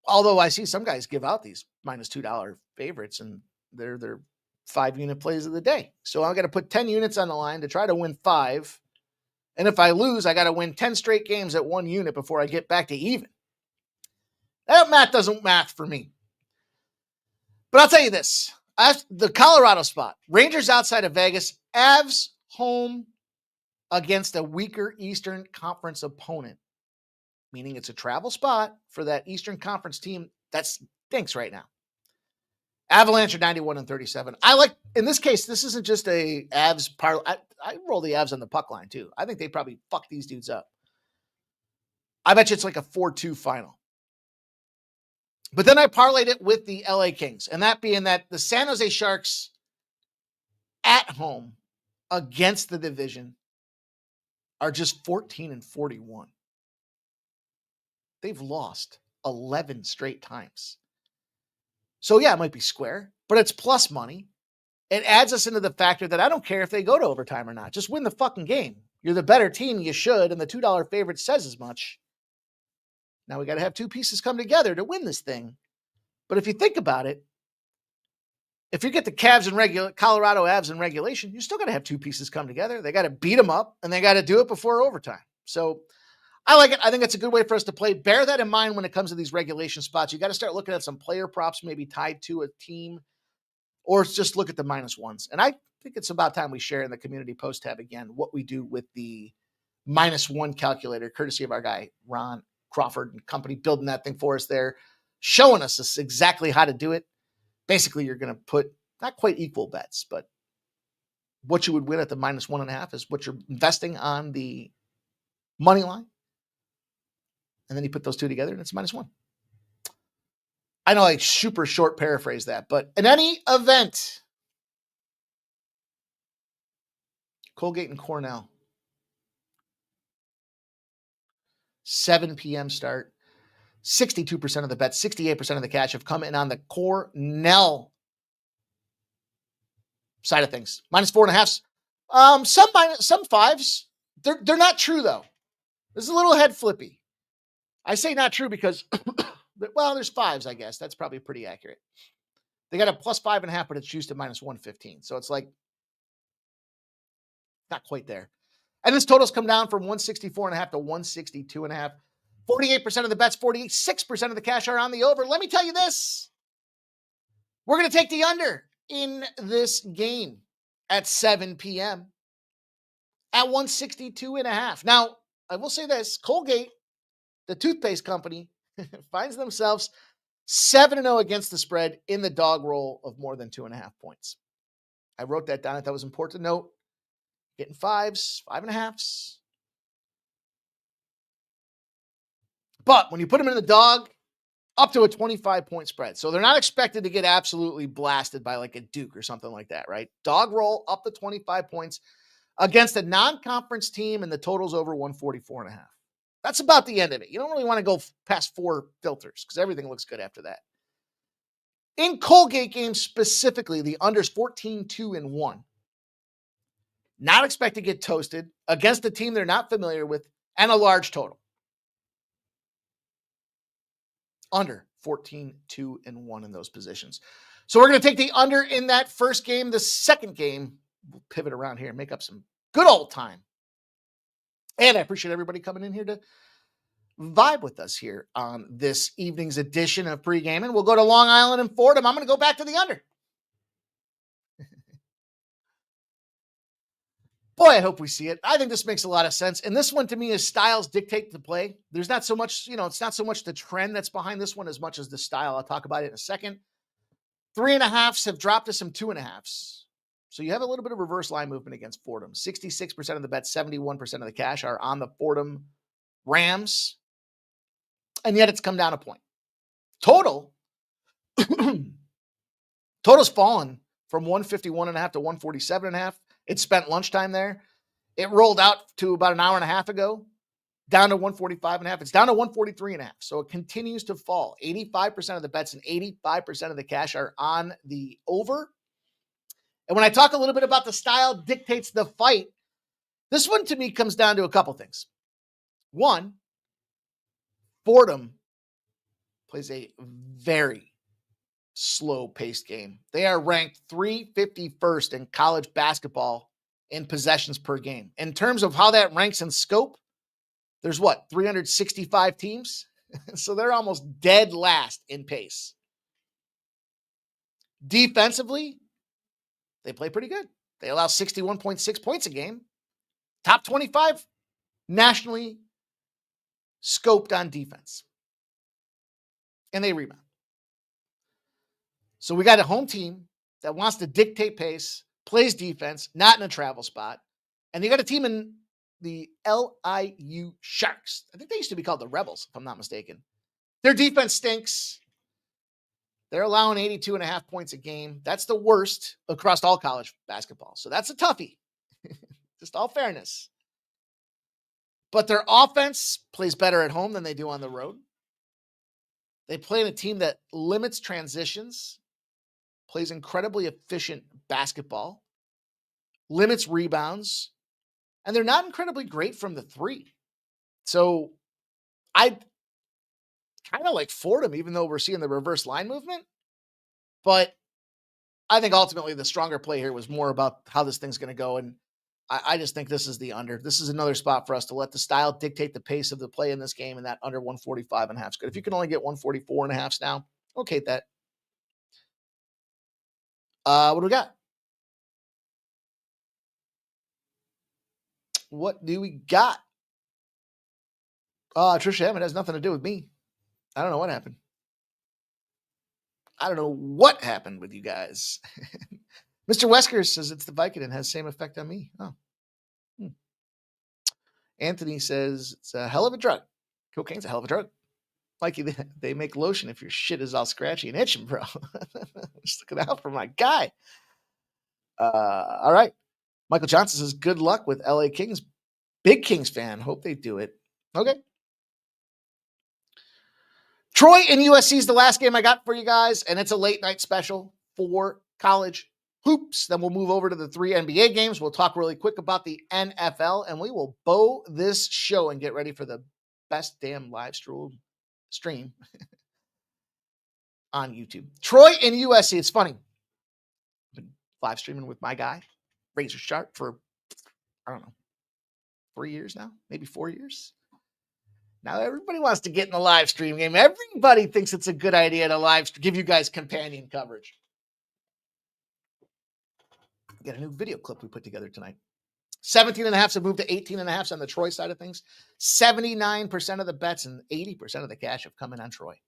although I see some guys give out these -$2 favorites, and they're 5-unit plays of the day. So I got to put 10 units on the line to try to win 5. And if I lose, I got to win 10 straight games at 1 unit before I get back to even. That math doesn't math for me. But I'll tell you this. The Colorado spot, Rangers outside of Vegas, Avs home against a weaker Eastern Conference opponent, meaning it's a travel spot for that Eastern Conference team that stinks right now. Avalanche are 91-37. I like, in this case, this isn't just a Avs parlay. I roll the Avs on the puck line too. I think they probably fuck these dudes up. I bet you it's like a 4-2 final. But then I parlayed it with the LA Kings, and that being that the San Jose Sharks at home against the division are just 14-41. They've lost 11 straight times. So yeah, it might be square, but it's plus money. It adds us into the factor that I don't care if they go to overtime or not. Just win the fucking game. You're the better team, you should, and the $2 favorite says as much. Now we got to have 2 pieces come together to win this thing. But if you think about it, if you get the Cavs in Colorado Avs in regulation, you still got to have 2 pieces come together. They got to beat them up, and they got to do it before overtime. So I like it. I think it's a good way for us to play. Bear that in mind when it comes to these regulation spots. You got to start looking at some player props maybe tied to a team, or just look at the -1s. And I think it's about time we share in the community post tab again what we do with the -1 calculator, courtesy of our guy, Ron Crawford and company, building that thing for us there, showing us exactly how to do it. Basically, you're going to put not quite equal bets, but what you would win at the -1.5 is what you're investing on the money line. And then you put those two together and it's -1. I know I super short paraphrase that, but in any event, Colgate and Cornell, 7 p.m. start. 62% of the bets, 68% of the cash have come in on the Cornell side of things. -4.5s. Some 5s. They're not true though. This is a little head flippy. I say not true because, well, there's 5s, I guess. That's probably pretty accurate. They got a +5.5, but it's juiced to -115. So it's like not quite there. And this total's come down from 164.5 to 162.5. 48% of the bets, 46% of the cash are on the over. Let me tell you this. We're going to take the under in this game at 7 p.m. at 162.5. Now, I will say this. Colgate, the toothpaste company, finds themselves 7-0 against the spread in the dog roll of more than 2.5 points. I wrote that down. I thought it was important to note. Getting 5s, 5.5s. But when you put them in the dog, up to a 25-point spread. So they're not expected to get absolutely blasted by like a Duke or something like that, right? Dog roll up to 25 points against a non-conference team, and the total's over 144.5. That's about the end of it. You don't really want to go past 4 filters because everything looks good after that. In Colgate games specifically, the under's 14-2-1. Not expect to get toasted against a team they're not familiar with and a large total. Under 14-2-1 in those positions. So we're going to take the under in that first game. The second game, we'll pivot around here and make up some good old time. And I appreciate everybody coming in here to vibe with us here on this evening's edition of Pregaming. We'll go to Long Island and Fordham. I'm going to go back to the under. Boy, I hope we see it. I think this makes a lot of sense. And this one to me is styles dictate the play. There's not so much, it's not so much the trend that's behind this one as much as the style. I'll talk about it in a second. 3.5s have dropped to some 2.5s. So you have a little bit of reverse line movement against Fordham. 66% of the bets, 71% of the cash are on the Fordham Rams. And yet it's come down a point. Total's fallen from 151.5 to 147.5. It spent lunchtime there. It rolled out to about an hour and a half ago, down to 145.5. It's down to 143.5. So it continues to fall. 85% of the bets and 85% of the cash are on the over. And when I talk a little bit about the style dictates the fight, this one to me comes down to a couple things. One, Fordham plays a very slow-paced game. They are ranked 351st in college basketball in possessions per game. In terms of how that ranks in scope, there's 365 teams? So they're almost dead last in pace. Defensively, they play pretty good. They allow 61.6 points a game. Top 25 nationally scoped on defense. And they rebound. So we got a home team that wants to dictate pace, plays defense, not in a travel spot. And you got a team in the LIU Sharks. I think they used to be called the Rebels, if I'm not mistaken. Their defense stinks. They're allowing 82.5 points a game. That's the worst across all college basketball. So that's a toughie. Just all fairness. But their offense plays better at home than they do on the road. They play in a team that limits transitions, plays incredibly efficient basketball, limits rebounds, and they're not incredibly great from the three. So I kind of like Fordham, even though we're seeing the reverse line movement. But I think ultimately the stronger play here was more about how this thing's going to go. And I just think this is the under. This is another spot for us to let the style dictate the pace of the play in this game, and that under 145.5 is good. If you can only get 144.5 now, okay, that. What do we got? What do we got? Trisha Hammond has nothing to do with me. I don't know what happened. I don't know what happened with you guys. Mr. Wesker says it's the Vicodin has the same effect on me. Oh. Anthony says it's a hell of a drug. Cocaine's a hell of a drug. Mikey, they make lotion if your shit is all scratchy and itching, bro. Just looking out for my guy. All right. Michael Johnson says good luck with LA Kings. Big Kings fan. Hope they do it. Okay. Troy and USC is the last game I got for you guys, and it's a late night special for college hoops. Then we'll move over to the 3 NBA games. We'll talk really quick about the NFL, and we will bow this show and get ready for the best damn live stream on YouTube. Troy and USC. It's funny. I've been live streaming with my guy, Razor Sharp, for, I don't know, 3 years now, maybe 4 years. Now everybody wants to get in the live stream game. Everybody thinks it's a good idea to give you guys companion coverage. We got a new video clip we put together tonight. 17.5s have moved to 18.5s on the Troy side of things. 79% of the bets and 80% of the cash have come in on Troy.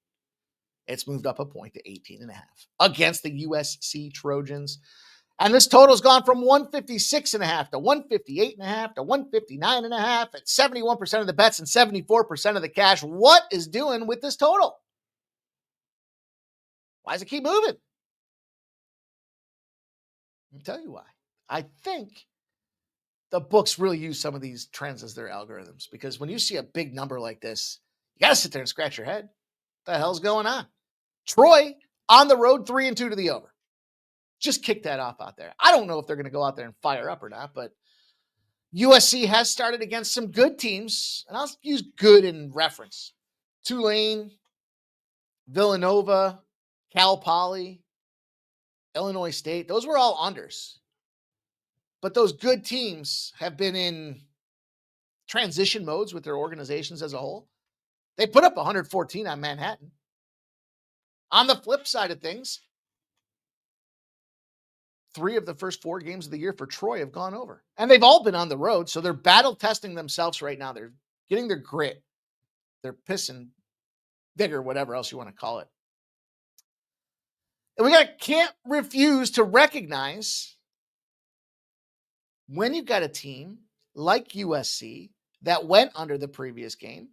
It's moved up a point to 18.5 against the USC Trojans. And this total's gone from 156.5 to 158.5 to 159.5 at 71% of the bets and 74% of the cash. What is doing with this total? Why does it keep moving? I'll tell you why. I think the books really use some of these trends as their algorithms, because when you see a big number like this, you got to sit there and scratch your head. What the hell's going on? Troy on the road 3-2 to the over. Just kick that off out there. I don't know if they're going to go out there and fire up or not, but USC has started against some good teams, and I'll use good in reference. Tulane, Villanova, Cal Poly, Illinois State. Those were all unders. But those good teams have been in transition modes with their organizations as a whole. They put up 114 on Manhattan. On the flip side of things, 3 of the first 4 games of the year for Troy have gone over. And they've all been on the road, so they're battle testing themselves right now. They're getting their grit, their piss and vigor, whatever else you want to call it. And can't refuse to recognize when you've got a team like USC that went under the previous game,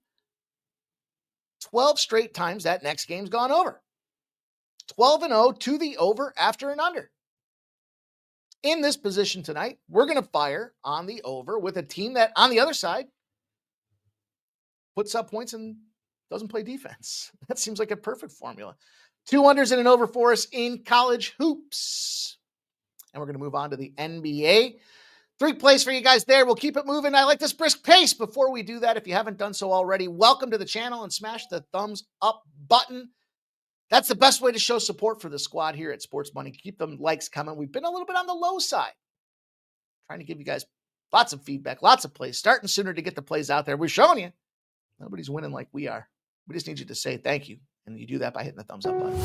12 straight times that next game's gone over. 12-0 to the over after an under. In this position tonight, we're going to fire on the over with a team that, on the other side, puts up points and doesn't play defense. That seems like a perfect formula. 2 unders and an over for us in college hoops. And we're going to move on to the NBA. 3 plays for you guys there. We'll keep it moving. I like this brisk pace. Before we do that, if you haven't done so already, welcome to the channel and smash the thumbs up button. That's the best way to show support for the squad here at Sports Money. Keep them likes coming. We've been a little bit on the low side. Trying to give you guys lots of feedback, lots of plays, starting sooner to get the plays out there. We're showing you. Nobody's winning like we are. We just need you to say thank you. And you do that by hitting the thumbs up button.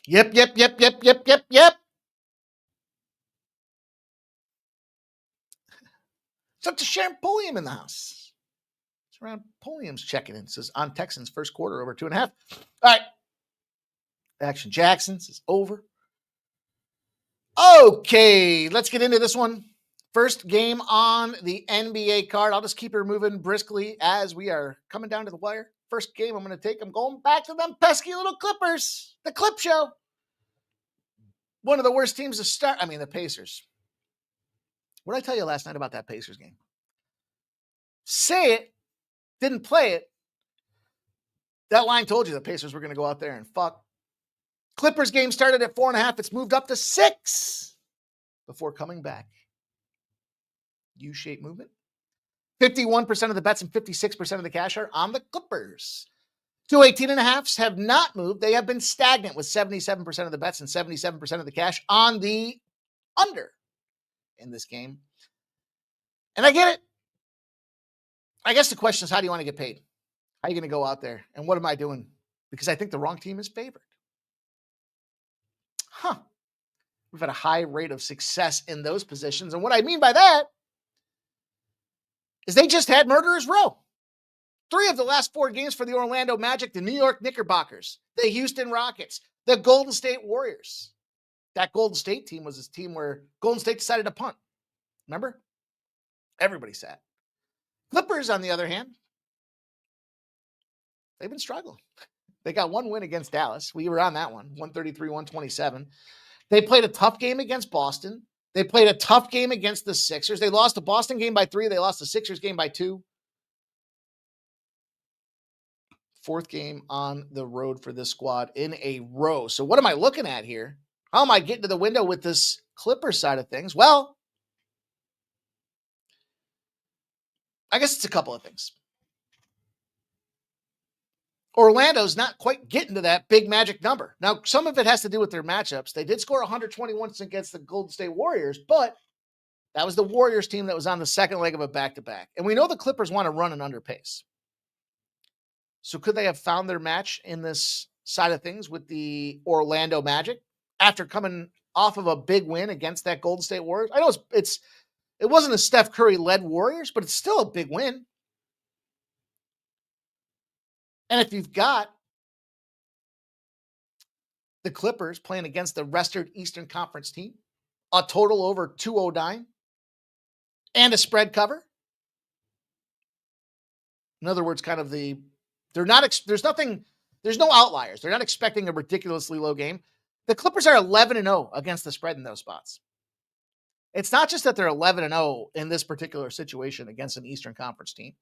Yep. It's up to Sharon Pulliam in the house. It's around Pulliam's checking in. It says on Texans first quarter over 2.5. All right. Action Jackson says over. Okay, let's get into this one. First game on the NBA card. I'll just keep her moving briskly as we are coming down to the wire. First game I'm going to take. I'm going back to them pesky little Clippers. The Clip Show. One of the worst teams to start. I mean, the Pacers. What did I tell you last night about that Pacers game? Say it. Didn't play it. That line told you the Pacers were going to go out there and fuck. Clippers game started at 4.5. It's moved up to 6 before coming back. U-shaped movement. 51% of the bets and 56% of the cash are on the Clippers. 218.5s have not moved. They have been stagnant with 77% of the bets and 77% of the cash on the under in this game. And I get it. I guess the question is, how do you want to get paid? How are you going to go out there? And what am I doing? Because I think the wrong team is favored. We've had a high rate of success in those positions. And what I mean by that is they just had Murderers Row. 3 of the last 4 games for the Orlando Magic, the New York Knickerbockers, the Houston Rockets, the Golden State Warriors. That Golden State team was this team where Golden State decided to punt. Remember? Everybody sat. Clippers, on the other hand, they've been struggling. They got 1 win against Dallas. We were on that one, 133-127. They played a tough game against Boston. They played a tough game against the Sixers. They lost the Boston game by 3. They lost the Sixers game by 2. 4th game on the road for this squad in a row. So what am I looking at here? How am I getting to the window with this Clippers side of things? Well, I guess it's a couple of things. Orlando's not quite getting to that big magic number. Now, some of it has to do with their matchups. They did score 121 against the Golden State Warriors, but that was the Warriors team that was on the second leg of a back-to-back. And we know the Clippers want to run an under pace. So could they have found their match in this side of things with the Orlando Magic after coming off of a big win against that Golden State Warriors? I know it wasn't a Steph Curry-led Warriors, but it's still a big win. And if you've got the Clippers playing against the rested Eastern Conference team, a total over 209, and a spread cover, in other words, kind of there's no outliers. They're not expecting a ridiculously low game. The Clippers are 11-0 against the spread in those spots. It's not just that they're 11-0 in this particular situation against an Eastern Conference team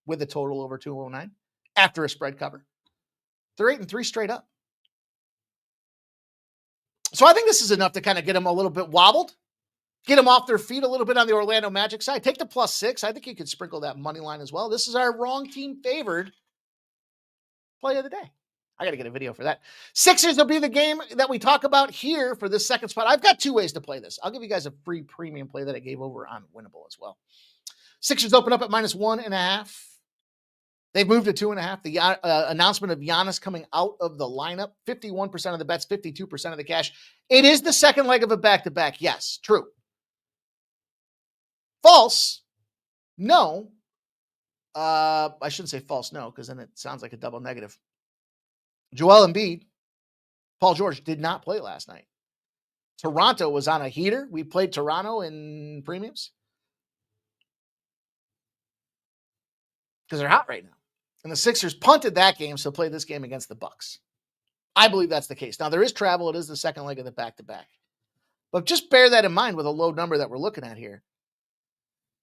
with a total over 209 after a spread cover. They're 8-3 straight up. So I think this is enough to kind of get them a little bit wobbled, get them off their feet a little bit on the Orlando Magic side. Take the +6. I think you could sprinkle that money line as well. This is our wrong team favored play of the day. I got to get a video for that. Sixers will be the game that we talk about here for this second spot. I've got 2 ways to play this. I'll give you guys a free premium play that I gave over on Winnable as well. Sixers open up at -1.5. They've moved to 2.5. The announcement of Giannis coming out of the lineup, 51% of the bets, 52% of the cash. It is the second leg of a back-to-back. Yes, true. False? No. I shouldn't say false, no, because then it sounds like a double negative. Joel Embiid, Paul George did not play last night. Toronto was on a heater. We played Toronto in premiums because they're hot right now. And the Sixers punted that game, so play this game against the Bucks. I believe that's the case. Now, there is travel. It is the second leg of the back-to-back. But just bear that in mind with a low number that we're looking at here.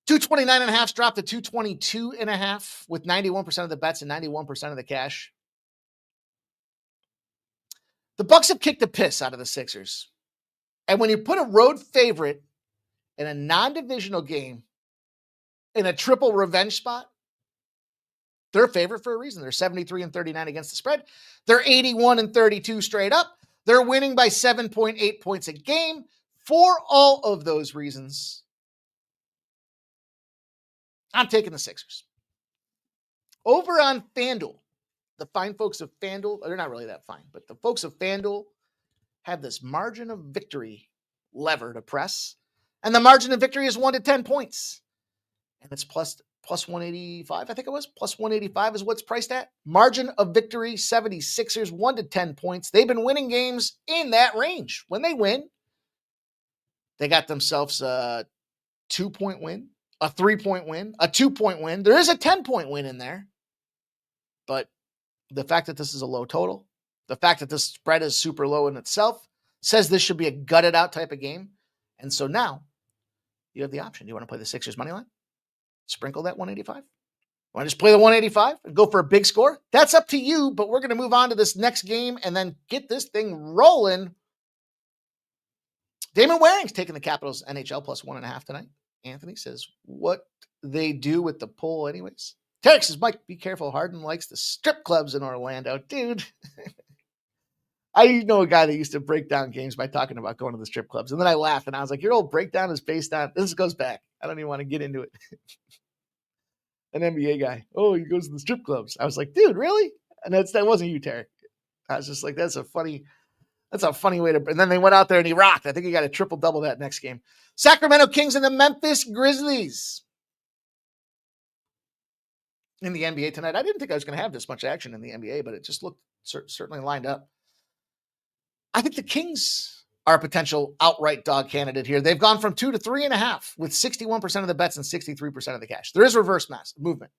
229.5 dropped to 222.5 with 91% of the bets and 91% of the cash. The Bucks have kicked the piss out of the Sixers. And when you put a road favorite in a non-divisional game in a triple revenge spot, they're a favorite for a reason. They're 73-39 against the spread. They're 81-32 straight up. They're winning by 7.8 points a game. For all of those reasons, I'm taking the Sixers. Over on FanDuel, the fine folks of FanDuel, they're not really that fine, but the folks of FanDuel have this margin of victory lever to press. And the margin of victory is 1 to 10 points. And it's plus 185, I think it was. Plus 185 is what's priced at. Margin of victory, 76ers, 1 to 10 points. They've been winning games in that range. When they win, they got themselves a 2-point win, a 3-point win, a 2-point win. There is a 10-point win in there. But the fact that this is a low total, the fact that this spread is super low in itself, says this should be a gutted out type of game. And so now you have the option. Do you want to play the Sixers money line? Sprinkle that 185? Want to just play the 185 and go for a big score? That's up to you, but we're going to move on to this next game and then get this thing rolling. Damon Waring's taking the Capitals NHL plus 1.5 tonight. Anthony says, what they do with the poll anyways. Tarek says, Mike, be careful. Harden likes the strip clubs in Orlando. Dude, I know a guy that used to break down games by talking about going to the strip clubs. And then I laughed and I was like, your old breakdown is based on, this goes back. I don't even want to get into it. An NBA guy. Oh, he goes to the strip clubs. I was like, dude, really? And that wasn't you, Tarek. I was just like, that's a funny way to, and then they went out there and he rocked. I think he got a triple-double that next game. Sacramento Kings and the Memphis Grizzlies in the NBA tonight. I didn't think I was going to have this much action in the NBA, but it just looked certainly lined up. I think the Kings are a potential outright dog candidate here. They've gone from 2 to 3.5 with 61% of the bets and 63% of the cash. There is reverse mass movement.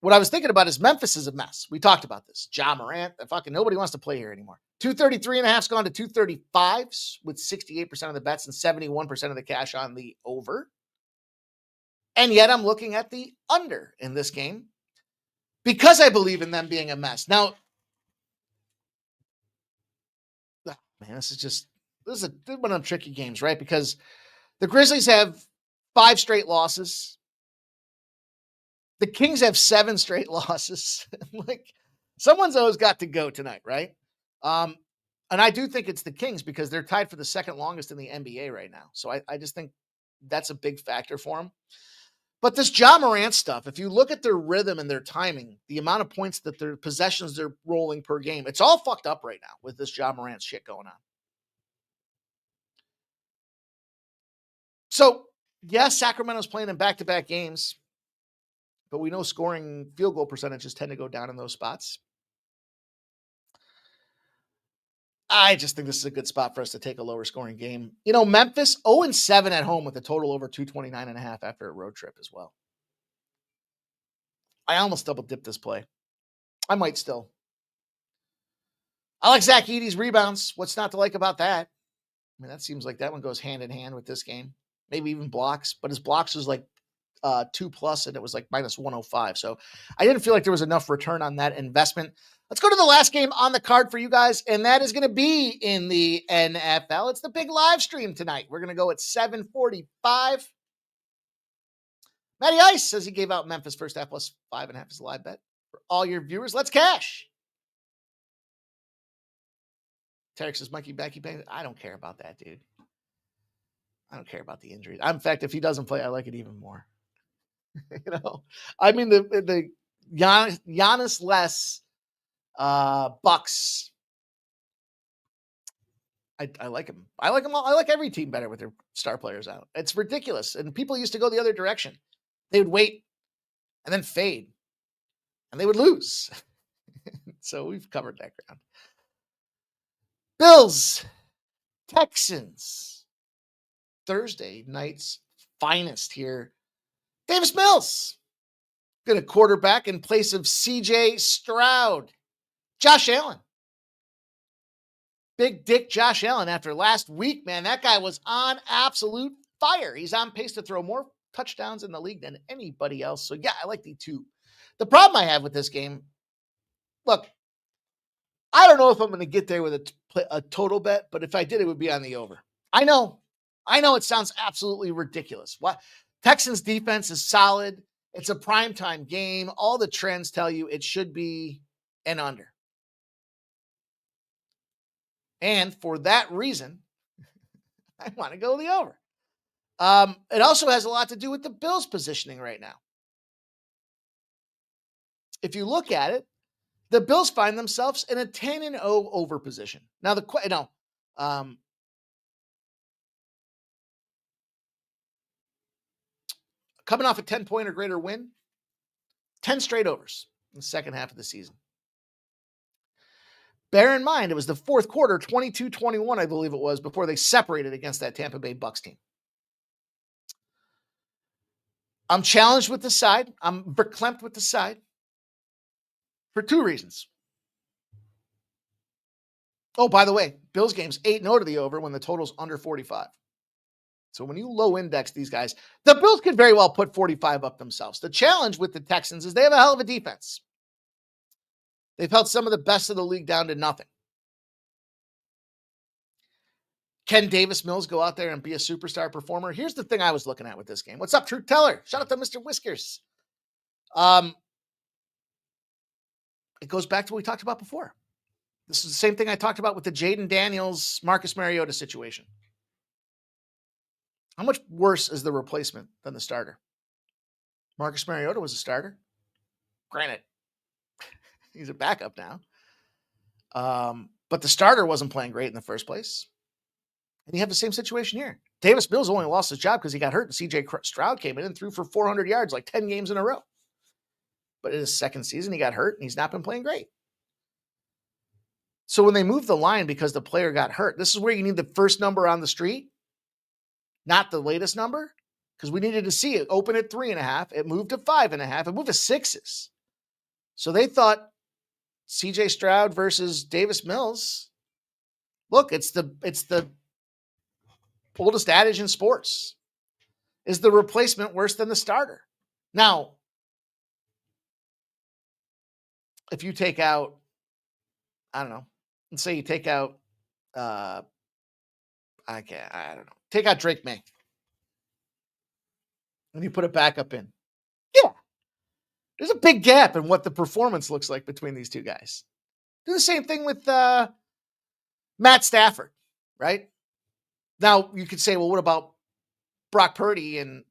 What I was thinking about is Memphis is a mess. We talked about this. Ja Morant, fucking nobody wants to play here anymore. 233.5's gone to 235s with 68% of the bets and 71% of the cash on the over. And yet I'm looking at the under in this game because I believe in them being a mess. Now, man, this is one of them tricky games, right? Because the Grizzlies have 5 straight losses. The Kings have 7 straight losses. Like, someone's always got to go tonight, right? And I do think it's the Kings because they're tied for the second longest in the NBA right now. So I just think that's a big factor for them. But this Ja Morant stuff, if you look at their rhythm and their timing, the amount of points that their possessions they're rolling per game, it's all fucked up right now with this Ja Morant shit going on. So, yes, Sacramento's playing in back-to-back games, but we know scoring field goal percentages tend to go down in those spots. I just think this is a good spot for us to take a lower scoring game. You know, Memphis 0-7 at home with a total over 229.5 after a road trip as well. I almost double dipped this play. I might still. I like Zach Edey's rebounds. What's not to like about that? I mean, that seems like that one goes hand in hand with this game. Maybe even blocks, but his blocks was like 2+ and it was like minus 105. So I didn't feel like there was enough return on that investment. Let's go to the last game on the card for you guys, and that is going to be in the NFL. It's the big live stream tonight. We're going to go at 7:45. Matty Ice says he gave out Memphis first half plus 5.5 as a live bet. For all your viewers, let's cash. Tarek says, Mikey Backy Bang. I don't care about that, dude. I don't care about the injuries. In fact, if he doesn't play, I like it even more. You know, I mean, the Giannis less Bucks. I like him. I like them all. I like every team better with their star players out. It's ridiculous. And people used to go the other direction. They would wait and then fade and they would lose. So we've covered that ground. Bills, Texans, Thursday night's finest here. Davis Mills, good at quarterback in place of CJ Stroud. Josh Allen. Big dick Josh Allen after last week, man. That guy was on absolute fire. He's on pace to throw more touchdowns in the league than anybody else. So, yeah, I like the 2. The problem I have with this game, look, I don't know if I'm going to get there with a total bet, but if I did, it would be on the over. I know it sounds absolutely ridiculous. What? Texans defense is solid. It's a primetime game. All the trends tell you it should be an under. And for that reason, I want to go the over. It also has a lot to do with the Bills' positioning right now. If you look at it, the Bills find themselves in a 10-0 over position. Now, coming off a 10-point or greater win, 10 straight overs in the second half of the season. Bear in mind, it was the fourth quarter, 22-21, I believe it was, before they separated against that Tampa Bay Bucs team. I'm challenged with the side. I'm verklempt with the side for 2 reasons. Oh, by the way, Bills game's 8-0 to the over when the total's under 45. So when you low index these guys, the Bills could very well put 45 up themselves. The challenge with the Texans is they have a hell of a defense. They've held some of the best of the league down to nothing. Can Davis Mills go out there and be a superstar performer? Here's the thing I was looking at with this game. What's up, Truth Teller? Shout out to Mr. Whiskers. It goes back to what we talked about before. This is the same thing I talked about with the Jaden Daniels, Marcus Mariota situation. How much worse is the replacement than the starter? Marcus Mariota was a starter. Granted, he's a backup now. But the starter wasn't playing great in the first place. And you have the same situation here. Davis Mills only lost his job because he got hurt, and C.J. Stroud came in and threw for 400 yards like 10 games in a row. But in his second season, he got hurt, and he's not been playing great. So when they moved the line because the player got hurt, this is where you need the first number on the street, not the latest number, because we needed to see it open at 3.5. It moved to 5.5. It moved to 6s. So they thought C.J. Stroud versus Davis Mills. Look, it's the oldest adage in sports. Is the replacement worse than the starter? Now, if you take out, I don't know, let's say you take out, I don't know, take out Drake May, and you put it back up in. Yeah, there's a big gap in what the performance looks like between these two guys. Do the same thing with Matt Stafford, right? Now you could say, well, what about Brock Purdy and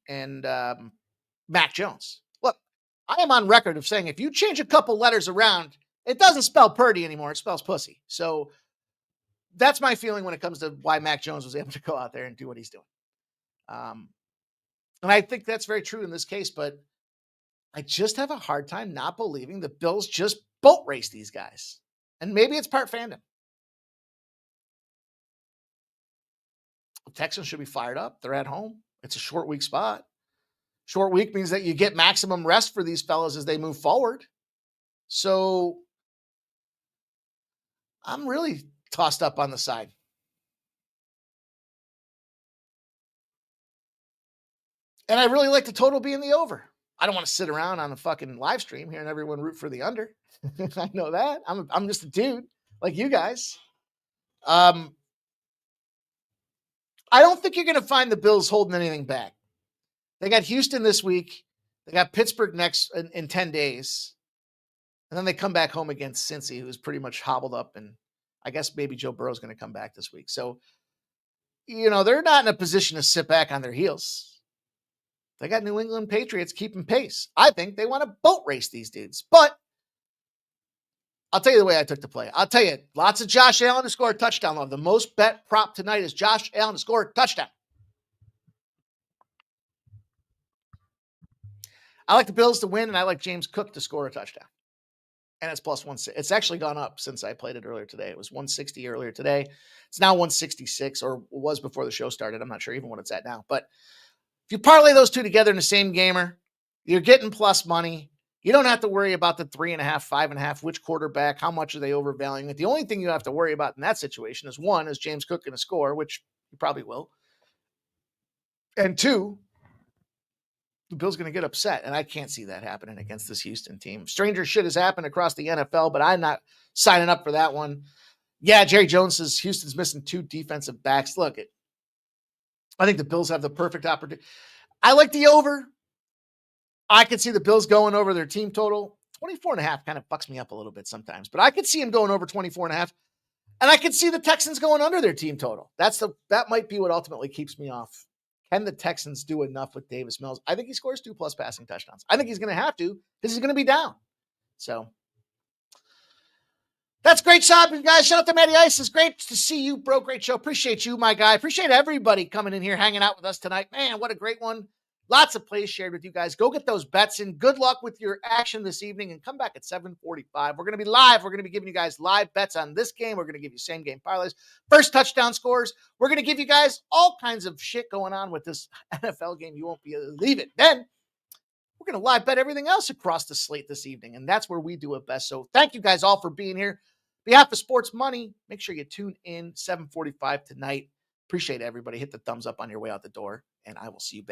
Mac Jones? Look, I am on record of saying if you change a couple letters around, it doesn't spell Purdy anymore. It spells pussy. So that's my feeling when it comes to why Mac Jones was able to go out there and do what he's doing. And I think that's very true in this case, but I just have a hard time not believing the Bills just boat race these guys. And maybe it's part fandom. The Texans should be fired up. They're at home. It's a short week spot. Short week means that you get maximum rest for these fellas as they move forward. So I'm really tossed up on the side. And I really like the total being the over. I don't want to sit around on the fucking live stream hearing everyone root for the under. I know that. I'm just a dude like you guys. I don't think you're going to find the Bills holding anything back. They got Houston this week. They got Pittsburgh next in 10 days. And then they come back home against Cincy, who's pretty much hobbled up. And I guess maybe Joe Burrow's going to come back this week. So, they're not in a position to sit back on their heels. They got New England Patriots keeping pace. I think they want to boat race these dudes. But I'll tell you the way I took the play. I'll tell you, lots of Josh Allen to score a touchdown. The most bet prop tonight is Josh Allen to score a touchdown. I like the Bills to win, and I like James Cook to score a touchdown. And it's plus 160. It's actually gone up since I played it earlier today. It was 160 earlier today. It's now 166, or was before the show started. I'm not sure even what it's at now. But if you parlay those two together in the same gamer, you're getting plus money. You don't have to worry about the 3.5, 5.5, which quarterback, how much are they overvaluing it. The only thing you have to worry about in that situation is, one, is James Cook going to score, which he probably will. And two, the Bills going to get upset, and I can't see that happening against this Houston team. Stranger shit has happened across the NFL, but I'm not signing up for that one. Yeah, Jerry Jones says Houston's missing 2 defensive backs. Look, I think the Bills have the perfect opportunity. I like the over. I could see the Bills going over their team total. 24.5 kind of fucks me up a little bit sometimes, but I could see them going over 24.5, and I could see the Texans going under their team total. That might be what ultimately keeps me off. Can the Texans do enough with Davis Mills? I think he scores 2+ passing touchdowns. I think he's going to have to because he's going to be down. So that's great job, guys. Shout out to Matty Ice. It's great to see you, bro. Great show. Appreciate you, my guy. Appreciate everybody coming in here, hanging out with us tonight. Man, what a great one. Lots of plays shared with you guys. Go get those bets in. Good luck with your action this evening, and come back at 7:45. We're going to be live. We're going to be giving you guys live bets on this game. We're going to give you same game parlays, first touchdown scores. We're going to give you guys all kinds of shit going on with this NFL game. You won't be able to leave it. Then we're going to live bet everything else across the slate this evening, and that's where we do it best. So thank you guys all for being here. On behalf of Sports Money, make sure you tune in 7:45 tonight. Appreciate everybody. Hit the thumbs up on your way out the door, and I will see you back.